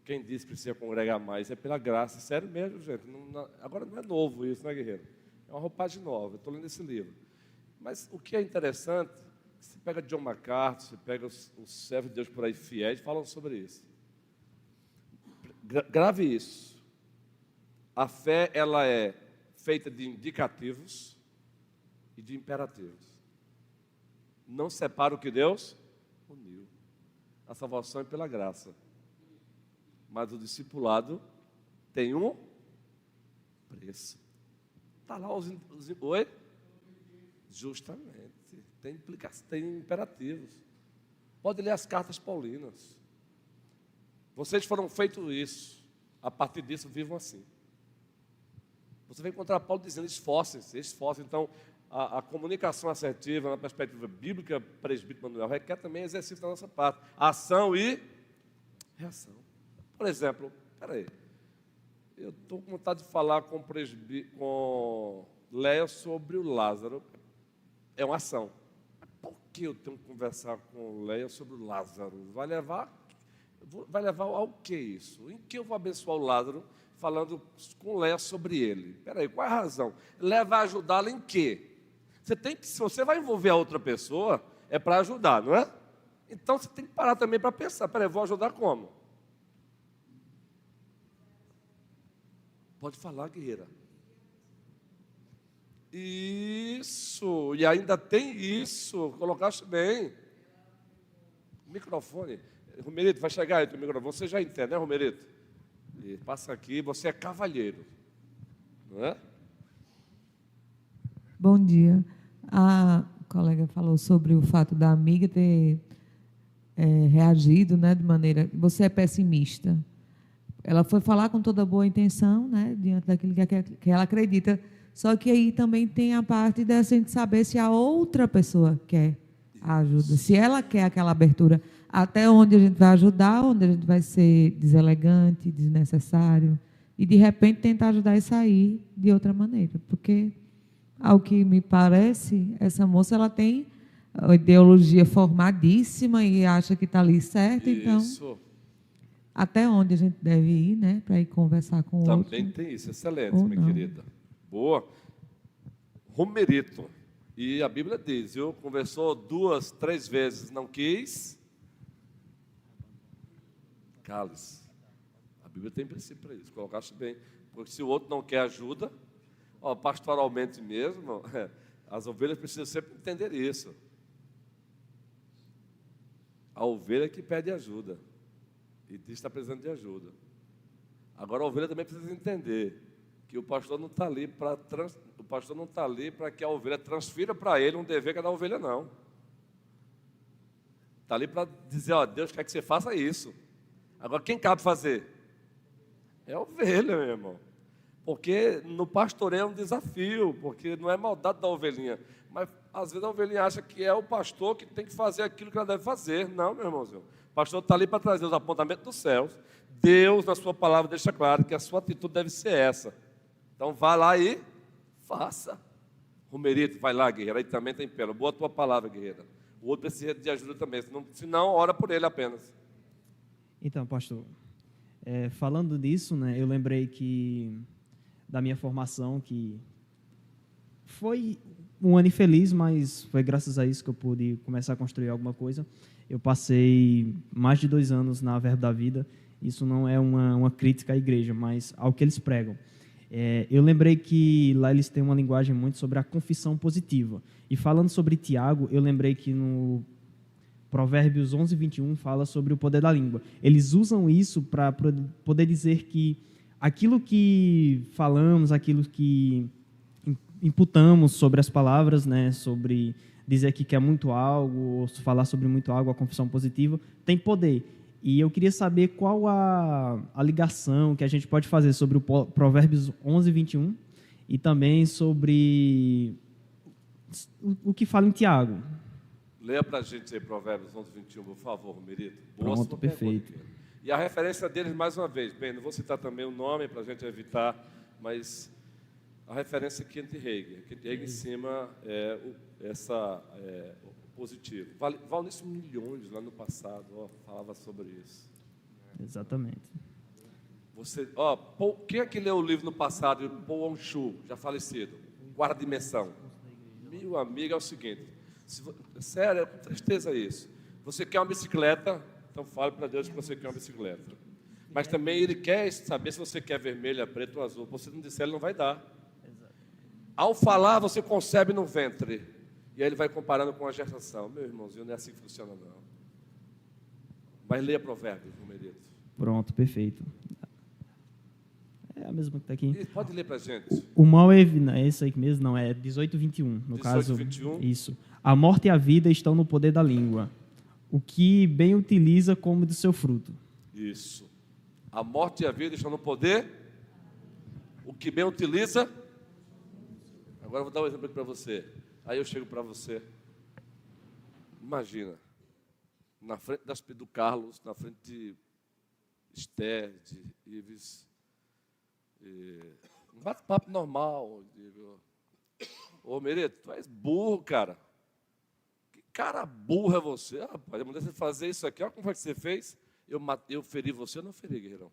Quem disse que precisa congregar mais é pela graça. Sério mesmo, gente. Agora não é novo isso, né, guerreiro? É uma roupagem nova. Eu estou lendo esse livro. Mas o que é interessante, você pega John MacArthur, você pega os servos de Deus por aí fiéis, falam sobre isso. Grave isso. A fé, ela é feita de indicativos e de imperativos. Não separa o que Deus uniu. A salvação é pela graça. Mas o discipulado tem um preço. Está lá os oi? Justamente. Tem implicação, tem imperativos. Pode ler as cartas paulinas. Vocês foram feitos isso. A partir disso, vivam assim. Você vai encontrar Paulo dizendo, esforcem-se. Então, a comunicação assertiva, na perspectiva bíblica, presbítero Manuel, requer também exercício da nossa parte. Ação e reação. Por exemplo, eu estou com vontade de falar com Léa sobre o Lázaro. É uma ação. Por que eu tenho que conversar com Léa sobre o Lázaro? Vai levar ao que isso? Em que eu vou abençoar o Lázaro falando com Léa sobre ele? Qual é a razão? Léa vai ajudá-la em quê? Se você vai envolver a outra pessoa, é para ajudar, não é? Então você tem que parar também para pensar, vou ajudar como? Pode falar, guerreira. Isso, e ainda tem isso, colocaste bem. Microfone. Romerito, vai chegar aí o microfone. Você já entende, né, Romerito? E passa aqui, você é cavalheiro. Não é? Bom dia. A colega falou sobre o fato da amiga ter reagido, né, de maneira... Você é pessimista. Ela foi falar com toda boa intenção, né, diante daquilo que ela acredita. Só que aí também tem a parte da gente saber se a outra pessoa quer a ajuda, se ela quer aquela abertura, até onde a gente vai ajudar, onde a gente vai ser deselegante, desnecessário, e de repente tentar ajudar e sair de outra maneira, porque, ao que me parece, essa moça ela tem a ideologia formadíssima e acha que está ali certo, então até onde a gente deve ir, né, para ir conversar com o outro. Também tem isso, excelente, minha querida. Boa. Romerito. E a Bíblia diz, viu? Conversou 2, 3 vezes, não quis. Cale-se. A Bíblia tem princípio para isso, colocaste bem. Porque se o outro não quer ajuda, pastoralmente mesmo, as ovelhas precisam sempre entender isso. A ovelha que pede ajuda. E diz que está precisando de ajuda. Agora a ovelha também precisa entender que o pastor não está ali para que a ovelha transfira para ele um dever que é da ovelha, não. Está ali para dizer, Deus quer que você faça isso. Agora, quem cabe fazer? É a ovelha, meu irmão. Porque no pastoreio é um desafio, porque não é maldade da ovelhinha. Mas, às vezes, a ovelhinha acha que é o pastor que tem que fazer aquilo que ela deve fazer. Não, meu irmãozinho. O pastor está ali para trazer os apontamentos dos céus. Deus, na sua palavra, deixa claro que a sua atitude deve ser essa. Então, vá lá e faça. Romerito, vai lá, guerreira. Aí também tem pena. Boa a tua palavra, guerreira. O outro precisa de ajuda também. Senão, ora por ele apenas. Então, pastor, falando disso, né, eu lembrei da minha formação, que foi um ano infeliz, mas foi graças a isso que eu pude começar a construir alguma coisa. Eu passei mais de 2 anos na Verbo da Vida. Isso não é uma crítica à igreja, mas ao que eles pregam. Eu lembrei que lá eles têm uma linguagem muito sobre a confissão positiva. E falando sobre Tiago, eu lembrei que no Provérbios 11, 21 fala sobre o poder da língua. Eles usam isso para poder dizer que aquilo que falamos, aquilo que imputamos sobre as palavras, né, sobre dizer que quer muito algo, ou falar sobre muito algo, a confissão positiva, tem poder. E eu queria saber qual a ligação que a gente pode fazer sobre o Provérbios 11, 21 e também sobre o que fala em Tiago. Leia para a gente aí Provérbios 11, 21, por favor, Romerito. Pronto, perfeito. E a referência deles, mais uma vez, bem, não vou citar também o nome para a gente evitar, mas a referência é Kent Hagin. Kent Hagin em cima positivo. Vale nisso milhões lá no passado, falava sobre isso. Exatamente. Quem é que leu o livro no passado? Paul Onshu, já falecido, Quarta Dimensão. Meu amigo, é o seguinte, sério, é com tristeza isso. Você quer uma bicicleta, então fale para Deus que você quer uma bicicleta. Mas também Ele quer saber se você quer vermelha, preto ou azul. Se você não disser, Ele não vai dar. Ao falar, você concebe no ventre. E aí ele vai comparando com a gestação. Meu irmãozinho, não é assim que funciona, não. Mas leia Provérbios, Romerito. Pronto, perfeito. É a mesma que está aqui. Pode ler para a gente. O mal é esse aí mesmo, não, é 18, 21. No 18, caso, 21. Isso. A morte e a vida estão no poder da língua. O que bem utiliza come do seu fruto. Isso. A morte e a vida estão no poder. O que bem utiliza. Agora eu vou dar um exemplo para você. Aí eu chego para você. Imagina. Na frente do Carlos, na frente de Esther, de Ives. Um bate-papo normal. Digo, ô Merito, tu és burro, cara. Que cara burro é você? Rapaz, eu mandei você fazer isso aqui. Olha como foi que você fez. Eu feri você, eu não feri, guerreirão.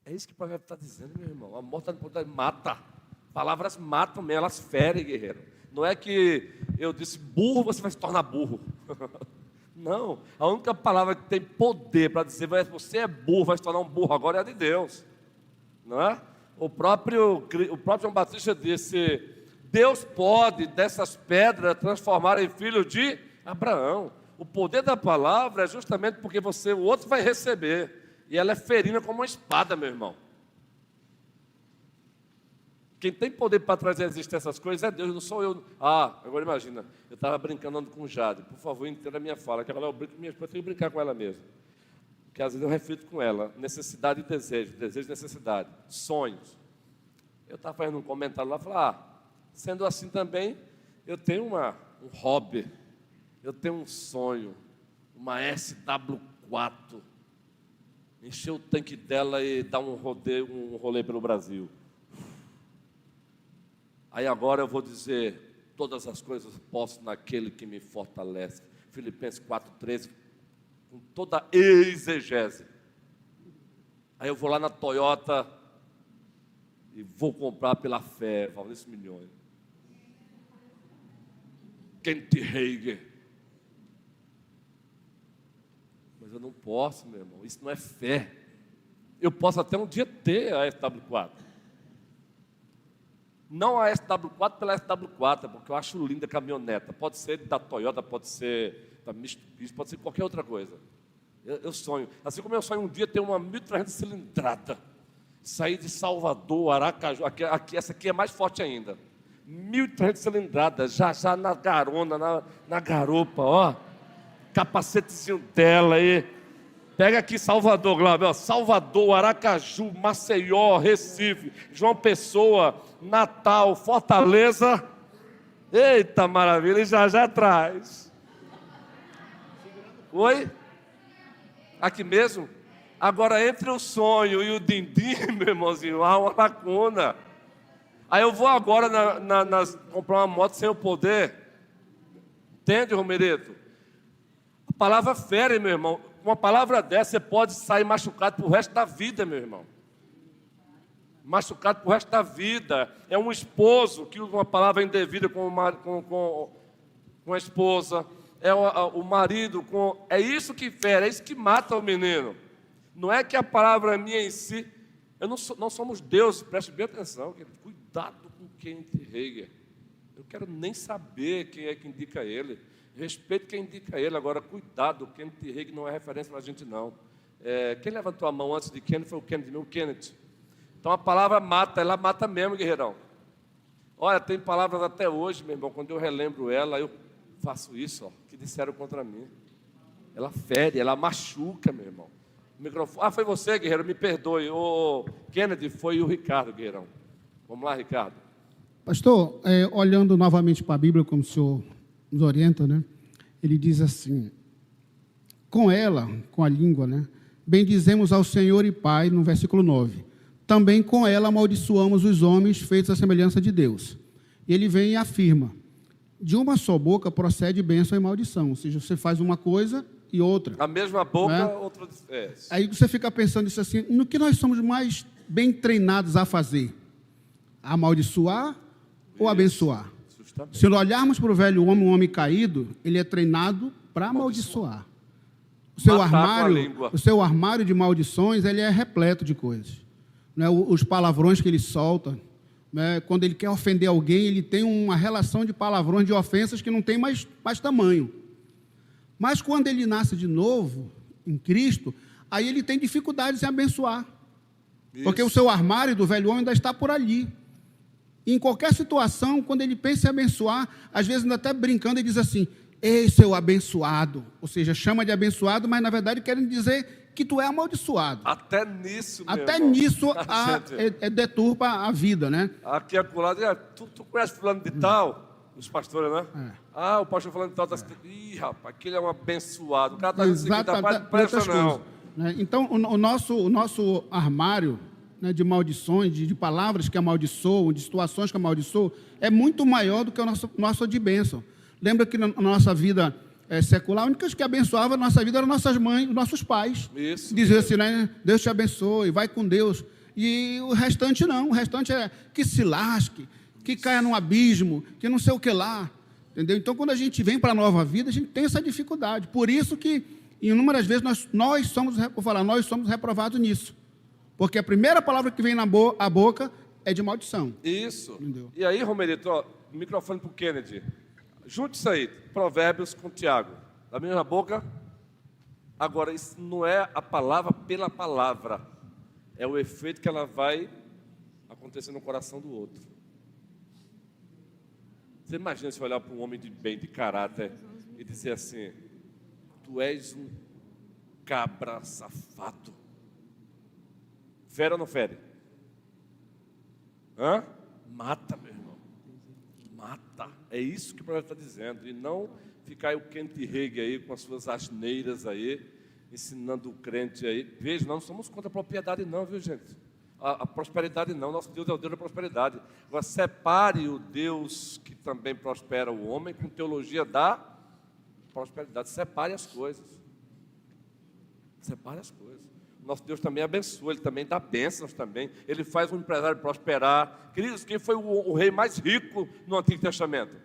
É isso que o provérbio está dizendo, meu irmão. A morte está no poder, mata. Palavras matam mesmo, elas ferem, guerreiro. Não é que eu disse burro, você vai se tornar burro. Não. A única palavra que tem poder para dizer você é burro, vai se tornar um burro agora é a de Deus. Não é? O próprio João Batista disse: Deus pode dessas pedras transformar em filhos de Abraão. O poder da palavra é justamente porque o outro vai receber. E ela é ferina como uma espada, meu irmão. Quem tem poder para trazer à existência essas coisas é Deus, não sou eu. Agora imagina, eu estava brincando com o Jade. Por favor, entenda a minha fala, que agora eu brinco com minha esposa, eu tenho que brincar com ela mesmo. Porque às vezes eu reflito com ela, necessidade e desejo e necessidade, sonhos. Eu estava fazendo um comentário lá, falei, sendo assim também, eu tenho um hobby, eu tenho um sonho, uma SW4, encher o tanque dela e dar um rolê pelo Brasil. Aí agora eu vou dizer, todas as coisas posso naquele que me fortalece. Filipenses 4,13, com toda a exegese. Aí eu vou lá na Toyota e vou comprar pela fé, valendo milhões. Kent Hager. Mas eu não posso, meu irmão, isso não é fé. Eu posso até um dia ter a SW4. Não a SW4 pela SW4, porque eu acho linda a caminhoneta. Pode ser da Toyota, pode ser da Mitsubishi, pode ser qualquer outra coisa. Eu sonho. Assim como eu sonho um dia ter uma 1.300 cilindrada. Sair de Salvador, Aracaju. Aqui, essa aqui é mais forte ainda. 1.300 cilindradas, já na garona, na garupa, ó. Capacetezinho dela aí. Pega aqui Salvador, Glauber, Salvador, Aracaju, Maceió, Recife, João Pessoa, Natal, Fortaleza. Eita maravilha, e já atrás. Oi? Aqui mesmo? Agora, entre o sonho e o din-din, meu irmãozinho, há uma lacuna. Aí eu vou agora comprar uma moto sem o poder. Entende, Romerito? A palavra fere, meu irmão. Uma palavra dessa, você pode sair machucado pro resto da vida, meu irmão. Machucado pro resto da vida. É um esposo que usa uma palavra indevida com a esposa. É o marido com... É isso que fere, é isso que mata o menino. Não é que a palavra minha em si... Não somos deuses, preste bem atenção. Cuidado com quem Hager. Eu quero nem saber quem é que indica ele. Respeito quem indica ele. Agora, cuidado, Kenneth Hagin não é referência para a gente, não. Quem levantou a mão antes de Kenneth foi o Kenneth. Então, a palavra mata, ela mata mesmo, guerreirão. Olha, tem palavras até hoje, meu irmão, quando eu relembro ela, eu faço isso, que disseram contra mim. Ela fere, ela machuca, meu irmão. O microfone. Foi você, guerreiro, me perdoe. O Kennedy foi o Ricardo, guerreirão. Vamos lá, Ricardo. Pastor, olhando novamente para a Bíblia, como o senhor nos orienta, né? Ele diz assim, com ela, com a língua, né? Bendizemos ao Senhor e Pai, no versículo 9. Também com ela amaldiçoamos os homens feitos à semelhança de Deus. E ele vem e afirma, de uma só boca procede bênção e maldição. Ou seja, você faz uma coisa e outra. A mesma boca, né? outra... Aí você fica pensando isso assim, no que nós somos mais bem treinados a fazer? Amaldiçoar ou abençoar? Justamente. Se olharmos para o velho homem, um homem caído, ele é treinado para amaldiçoar. O seu armário de maldições, ele é repleto de coisas. Né? Os palavrões que ele solta, né? Quando ele quer ofender alguém, ele tem uma relação de palavrões, de ofensas que não tem mais tamanho. Mas quando ele nasce de novo, em Cristo, aí ele tem dificuldades em abençoar. Isso. Porque o seu armário do velho homem ainda está por ali. E em qualquer situação, quando ele pensa em abençoar, às vezes ainda até brincando, ele diz assim, ei, seu abençoado. Ou seja, chama de abençoado, mas na verdade querem dizer que tu é amaldiçoado. Até nisso, meu Até irmão. nisso deturpa a vida, né? Aqui acolá, tu conhece fulano de tal? Os pastores, né? O pastor fulano de tal está... Ih, rapaz, aquele é um abençoado. O cara está dizendo que não presta não. Então, o nosso armário, né, de maldições, de palavras que amaldiçoam, de situações que amaldiçoam, é muito maior do que o nosso de bênção. Lembra que na nossa vida secular, a única que abençoava a nossa vida eram nossas mães, nossos pais. Isso. Diziam assim, né? Deus te abençoe, vai com Deus. E o restante não, o restante é que se lasque, que caia num abismo, que não sei o que lá. Entendeu? Então, quando a gente vem para a nova vida, a gente tem essa dificuldade. Por isso que, inúmeras vezes, nós somos reprovados nisso. Porque a primeira palavra que vem na a boca é de maldição. Isso. Entendeu? E aí, Romerito, ó, microfone para o Kennedy. Junte isso aí, Provérbios com Tiago. Da mesma boca. Agora, isso não é a palavra pela palavra. É o efeito que ela vai acontecer no coração do outro. Você imagina se olhar para um homem de bem, de caráter, e dizer assim: tu és um cabra safado. Fere ou não fere? Hã? Mata, meu irmão. Mata. É isso que o profeta está dizendo. E não ficar aí o Kent Hagin aí com as suas asneiras aí, ensinando o crente aí. Veja, nós não somos contra a propriedade não, viu, gente? A prosperidade não. Nosso Deus é o Deus da prosperidade. Agora, separe o Deus que também prospera o homem com teologia da prosperidade. Separe as coisas. Separe as coisas. Nosso Deus também abençoa, Ele também dá bênçãos também. Ele faz um empresário prosperar. Queridos, quem foi o rei mais rico no Antigo Testamento?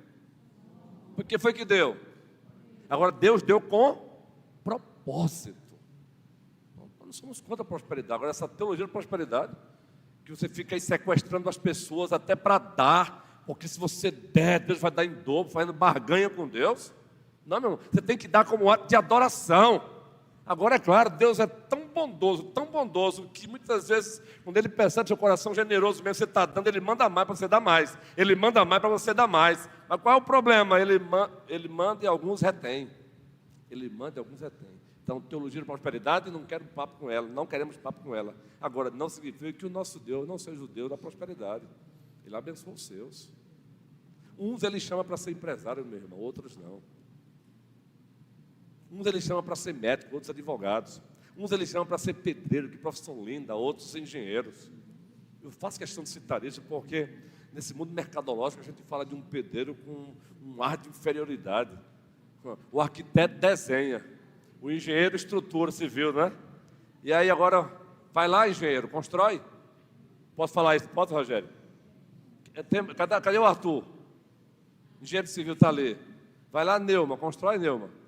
Porque foi que deu? Agora, Deus deu com propósito. Nós não somos contra a prosperidade. Agora, essa teologia da prosperidade, que você fica aí sequestrando as pessoas até para dar, porque se você der, Deus vai dar em dobro, fazendo barganha com Deus. Não, meu irmão, você tem que dar como ato de adoração. Agora, é claro, Deus é tão bondoso, que muitas vezes, quando Ele percebe seu coração generoso mesmo, você está dando, Ele manda mais para você dar mais. Ele manda mais para você dar mais. Mas qual é o problema? Ele manda e alguns retém. Ele manda e alguns retém. Então, teologia de prosperidade, não quero papo com ela, não queremos papo com ela. Agora, não significa que o nosso Deus não seja o Deus da prosperidade. Ele abençoa os seus. Uns Ele chama para ser empresário, meu irmão, outros não. Uns Ele chama para ser médico, outros advogados. Uns Ele chama para ser pedreiro, que profissão linda, outros engenheiros. Eu faço questão de citar isso porque nesse mundo mercadológico a gente fala de um pedreiro com um ar de inferioridade. O arquiteto desenha, o engenheiro estrutura civil, né? E aí agora, vai lá, engenheiro, constrói. Posso falar isso? Pode, Rogério? Cadê o Arthur? Engenheiro civil está ali. Vai lá, Neuma, constrói, Neuma.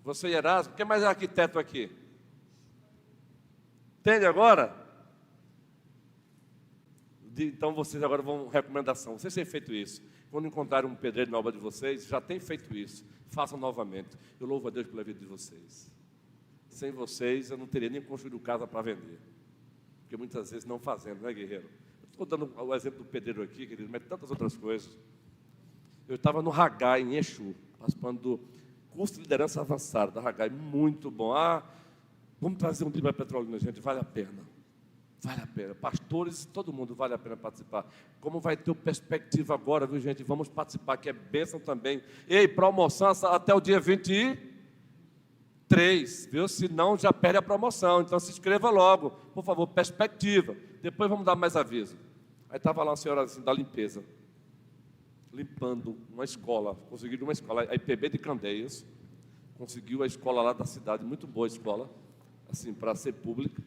Você e Erasmo, quem mais é arquiteto aqui? Entende agora? Então vocês agora vão, recomendação, vocês têm feito isso. Quando encontrarem um pedreiro na obra de vocês, já tem feito isso. Façam novamente. Eu louvo a Deus pela vida de vocês. Sem vocês, eu não teria nem construído casa para vender. Porque muitas vezes não fazendo, né, guerreiro? Estou dando o exemplo do pedreiro aqui, querido, mas tantas outras coisas. Eu estava no Hagai, em Exu, participando do curso de liderança avançada da Hagai, muito bom. Vamos trazer um livro para Petrolina, gente, vale a pena. Vale a pena. Pastores, todo mundo vale a pena participar. Como vai ter perspectiva agora, viu, gente? Vamos participar, que é bênção também. Ei, promoção até o dia 23, viu? Senão já perde a promoção. Então se inscreva logo, por favor, perspectiva. Depois vamos dar mais aviso. Aí estava lá uma senhora assim, da limpeza, limpando uma escola, conseguiu uma escola, a IPB de Candeias, conseguiu a escola lá da cidade, muito boa a escola, assim, para ser pública.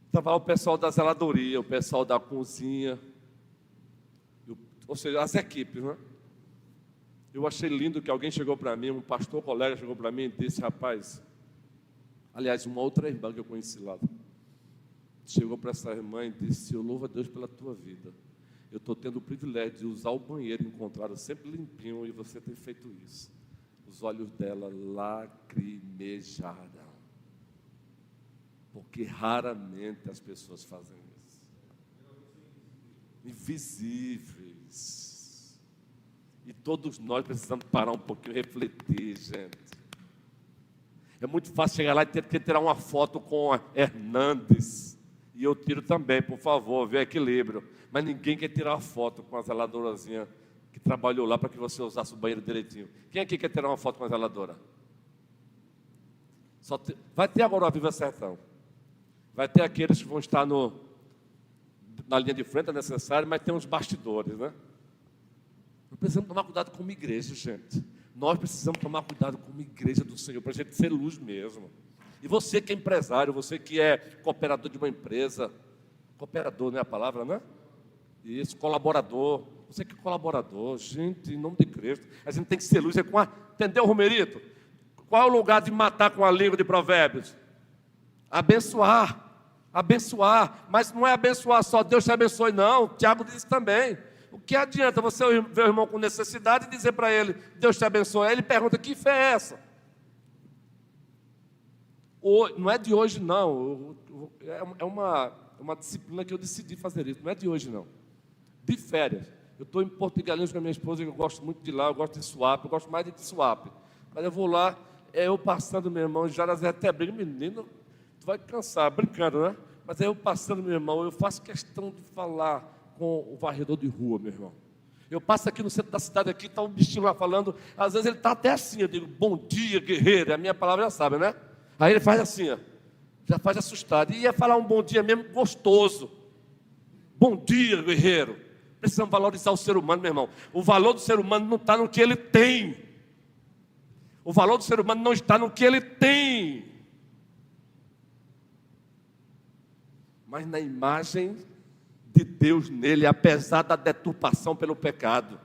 Estava lá o pessoal da zeladoria, o pessoal da cozinha, ou seja, as equipes, né? Eu achei lindo que alguém chegou para mim, um pastor colega chegou para mim e disse: rapaz, aliás, uma outra irmã que eu conheci lá, chegou para essa irmã e disse: eu louvo a Deus pela tua vida. Eu estou tendo o privilégio de usar o banheiro encontrado sempre limpinho, e você tem feito isso. Os olhos dela lacrimejaram. Porque raramente as pessoas fazem isso. Invisíveis. E todos nós precisamos parar um pouquinho e refletir, gente. É muito fácil chegar lá e ter que tirar uma foto com a Hernandes. E eu tiro também, por favor, vê equilíbrio. Mas ninguém quer tirar uma foto com a zeladorazinha que trabalhou lá para que você usasse o banheiro direitinho. Quem aqui quer tirar uma foto com a zeladora? Vai ter agora o Aviva Sertão. Vai ter aqueles que vão estar na linha de frente, é necessário, mas tem uns bastidores, né? Nós precisamos tomar cuidado como igreja, gente. Nós precisamos tomar cuidado como igreja do Senhor, para a gente ser luz mesmo. E você que é empresário, você que é cooperador de uma empresa, cooperador, não é a palavra, né? Isso, colaborador. Você que é colaborador, gente, em nome de Cristo, a gente tem que ser luz. Entendeu, Romerito? Qual é o lugar de matar com a língua de Provérbios? Abençoar. Abençoar, mas não é abençoar só, Deus te abençoe, não. Tiago disse também. O que adianta você ver o irmão com necessidade e dizer para ele, Deus te abençoe? Aí ele pergunta, que fé é essa? Não é de hoje, não. É uma disciplina que eu decidi fazer isso. Não é de hoje, não. De férias. Eu estou em Porto de Galinhas com a minha esposa, eu gosto muito de lá, eu gosto de Suape, eu gosto mais de Suape. Mas eu vou lá, eu passando, meu irmão, já até briga, menino, tu vai cansar, brincando, né? Mas aí eu passando, meu irmão, eu faço questão de falar com o varredor de rua, meu irmão. Eu passo aqui no centro da cidade, aqui está um bichinho lá falando, às vezes ele está até assim, eu digo, bom dia, guerreiro, a minha palavra já sabe, né? Aí ele faz assim, ó, já faz assustado, e ia falar um bom dia mesmo gostoso. Bom dia, guerreiro. Precisamos valorizar o ser humano, meu irmão. O valor do ser humano não está no que ele tem. O valor do ser humano não está no que ele tem, mas na imagem de Deus nele, apesar da deturpação pelo pecado.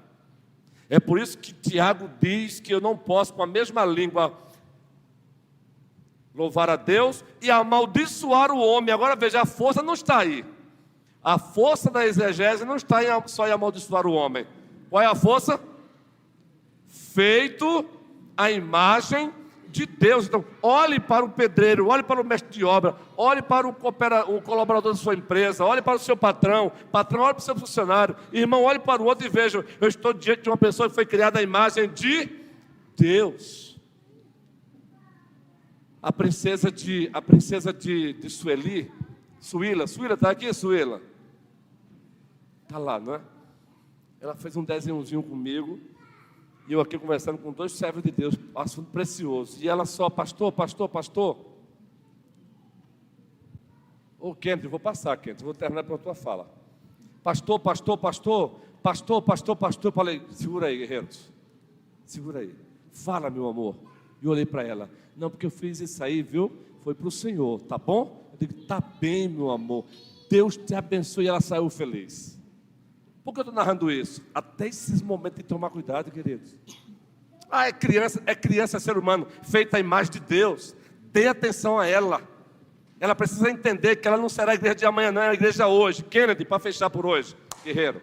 É por isso que Tiago diz que eu não posso, com a mesma língua, louvar a Deus e amaldiçoar o homem. Agora veja, a força não está aí. A força da exegese não está só em amaldiçoar o homem. Qual é a força? Feito a imagem de Deus. Então, olhe para o pedreiro, olhe para o mestre de obra, olhe para o colaborador da sua empresa, olhe para o seu patrão, olhe para o seu funcionário, irmão, olhe para o outro e veja, eu estou diante de uma pessoa que foi criada à imagem de Deus. A princesa de Sueli, Suíla, está aqui, Suíla? Está lá, não é? Ela fez um desenhozinho comigo, e eu aqui conversando com 2 servos de Deus, assunto precioso. E ela só, pastor. Ô, Kennedy, vou passar, Kennedy, vou terminar pela tua fala. Pastor. Eu falei, segura aí, guerreiros. Segura aí. Fala, meu amor. E eu olhei para ela. Não, porque eu fiz isso aí, viu? Foi para o Senhor, tá bom? Eu digo, tá bem, meu amor. Deus te abençoe. E ela saiu feliz. Por que eu estou narrando isso? Até esses momentos de tomar cuidado, queridos. É criança, é ser humano, feita à imagem de Deus. Dê atenção a ela. Ela precisa entender que ela não será a igreja de amanhã, não é a igreja hoje. Kennedy, para fechar por hoje, guerreiro.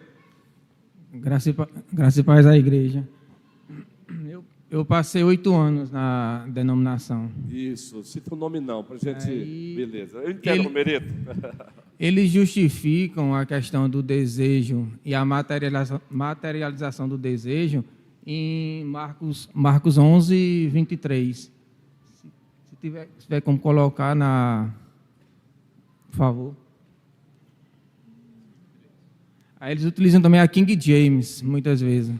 Graça e paz à igreja. Eu passei 8 anos na denominação. Isso, cita o nome não, para a gente... Beleza, eu entendo o mérito. Eles justificam a questão do desejo e a materialização do desejo em Marcos 11, 23. Se tiver como colocar por favor. Aí eles utilizam também a King James, muitas vezes.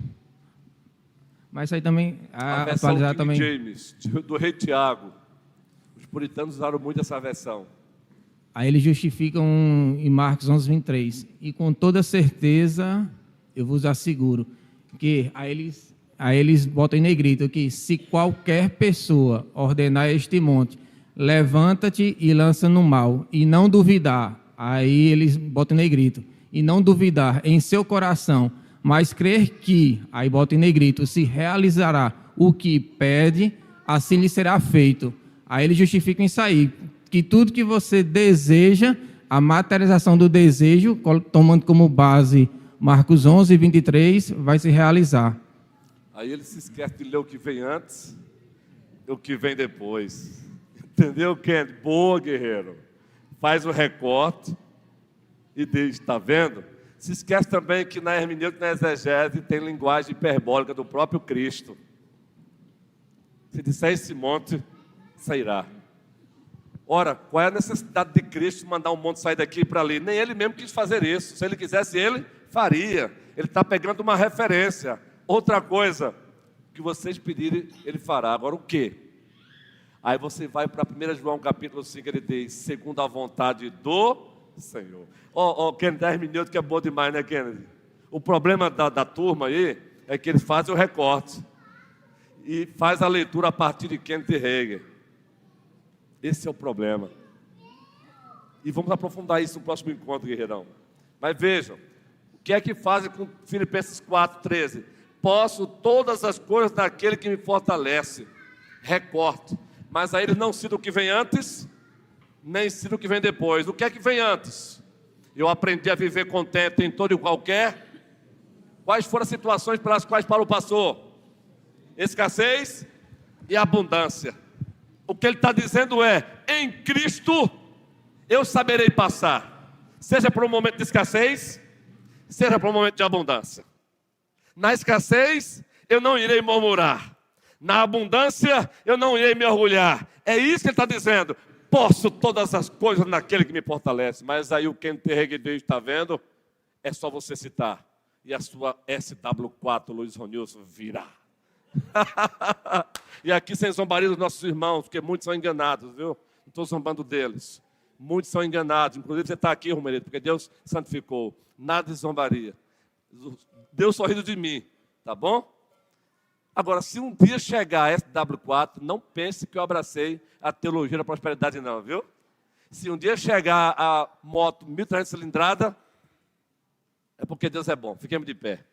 Mas isso aí também... A versão King também. James, do rei Tiago. Os puritanos usaram muito essa versão. Aí eles justificam em Marcos 11, 23. E com toda certeza, eu vos asseguro, que aí eles botam em negrito que se qualquer pessoa ordenar este monte, levanta-te e lança no mar, e não duvidar, aí eles botam em negrito, e não duvidar em seu coração, mas crer que, aí bota em negrito, se realizará o que pede, assim lhe será feito. Aí eles justificam isso aí, que tudo que você deseja, a materialização do desejo, tomando como base Marcos 11, 23, vai se realizar. Aí ele se esquece de ler o que vem antes e o que vem depois. Entendeu, Kennedy? Boa, guerreiro. Faz o recorte e diz, está vendo? Se esquece também que na hermenêutica e na exegese tem linguagem hiperbólica do próprio Cristo. Se disser esse monte, sairá. Ora, qual é a necessidade de Cristo mandar um monte sair daqui para ali? Nem ele mesmo quis fazer isso. Se ele quisesse, ele faria. Ele está pegando uma referência. Outra coisa, que vocês pedirem, ele fará. Agora o quê? Aí você vai para 1 João capítulo 5, ele diz, segundo a vontade do Senhor. Kennedy, a hermenêutica é boa demais, né, Kennedy? O problema da turma aí é que eles fazem o recorte e faz a leitura a partir de Kennedy Hagin. Esse é o problema. E vamos aprofundar isso no próximo encontro, guerreirão. Mas vejam, o que é que fazem com Filipenses 4:13? Posso todas as coisas daquele que me fortalece. Recorte. Mas aí eles não citam o que vem antes, nem ensino o que vem depois. O que é que vem antes? Eu aprendi a viver contente em todo e qualquer. Quais foram as situações pelas quais Paulo passou? Escassez e abundância. O que ele está dizendo é: em Cristo eu saberei passar, seja por um momento de escassez, seja por um momento de abundância. Na escassez eu não irei murmurar, na abundância eu não irei me orgulhar. É isso que ele está dizendo. Posso todas as coisas naquele que me fortalece. Mas aí o Kenneth Hagin está vendo, é só você citar, e a sua SW4 Luiz Ronilson virá. E aqui sem zombaria dos nossos irmãos, porque muitos são enganados, viu? Não estou zombando deles. Muitos são enganados. Inclusive você está aqui, Romerito, porque Deus santificou. Nada de zombaria. Deus sorrindo de mim, tá bom? Agora, se um dia chegar a SW4, não pense que eu abracei a teologia da prosperidade, não, viu? Se um dia chegar a moto 1.300 cilindrada, é porque Deus é bom. Fiquemos de pé.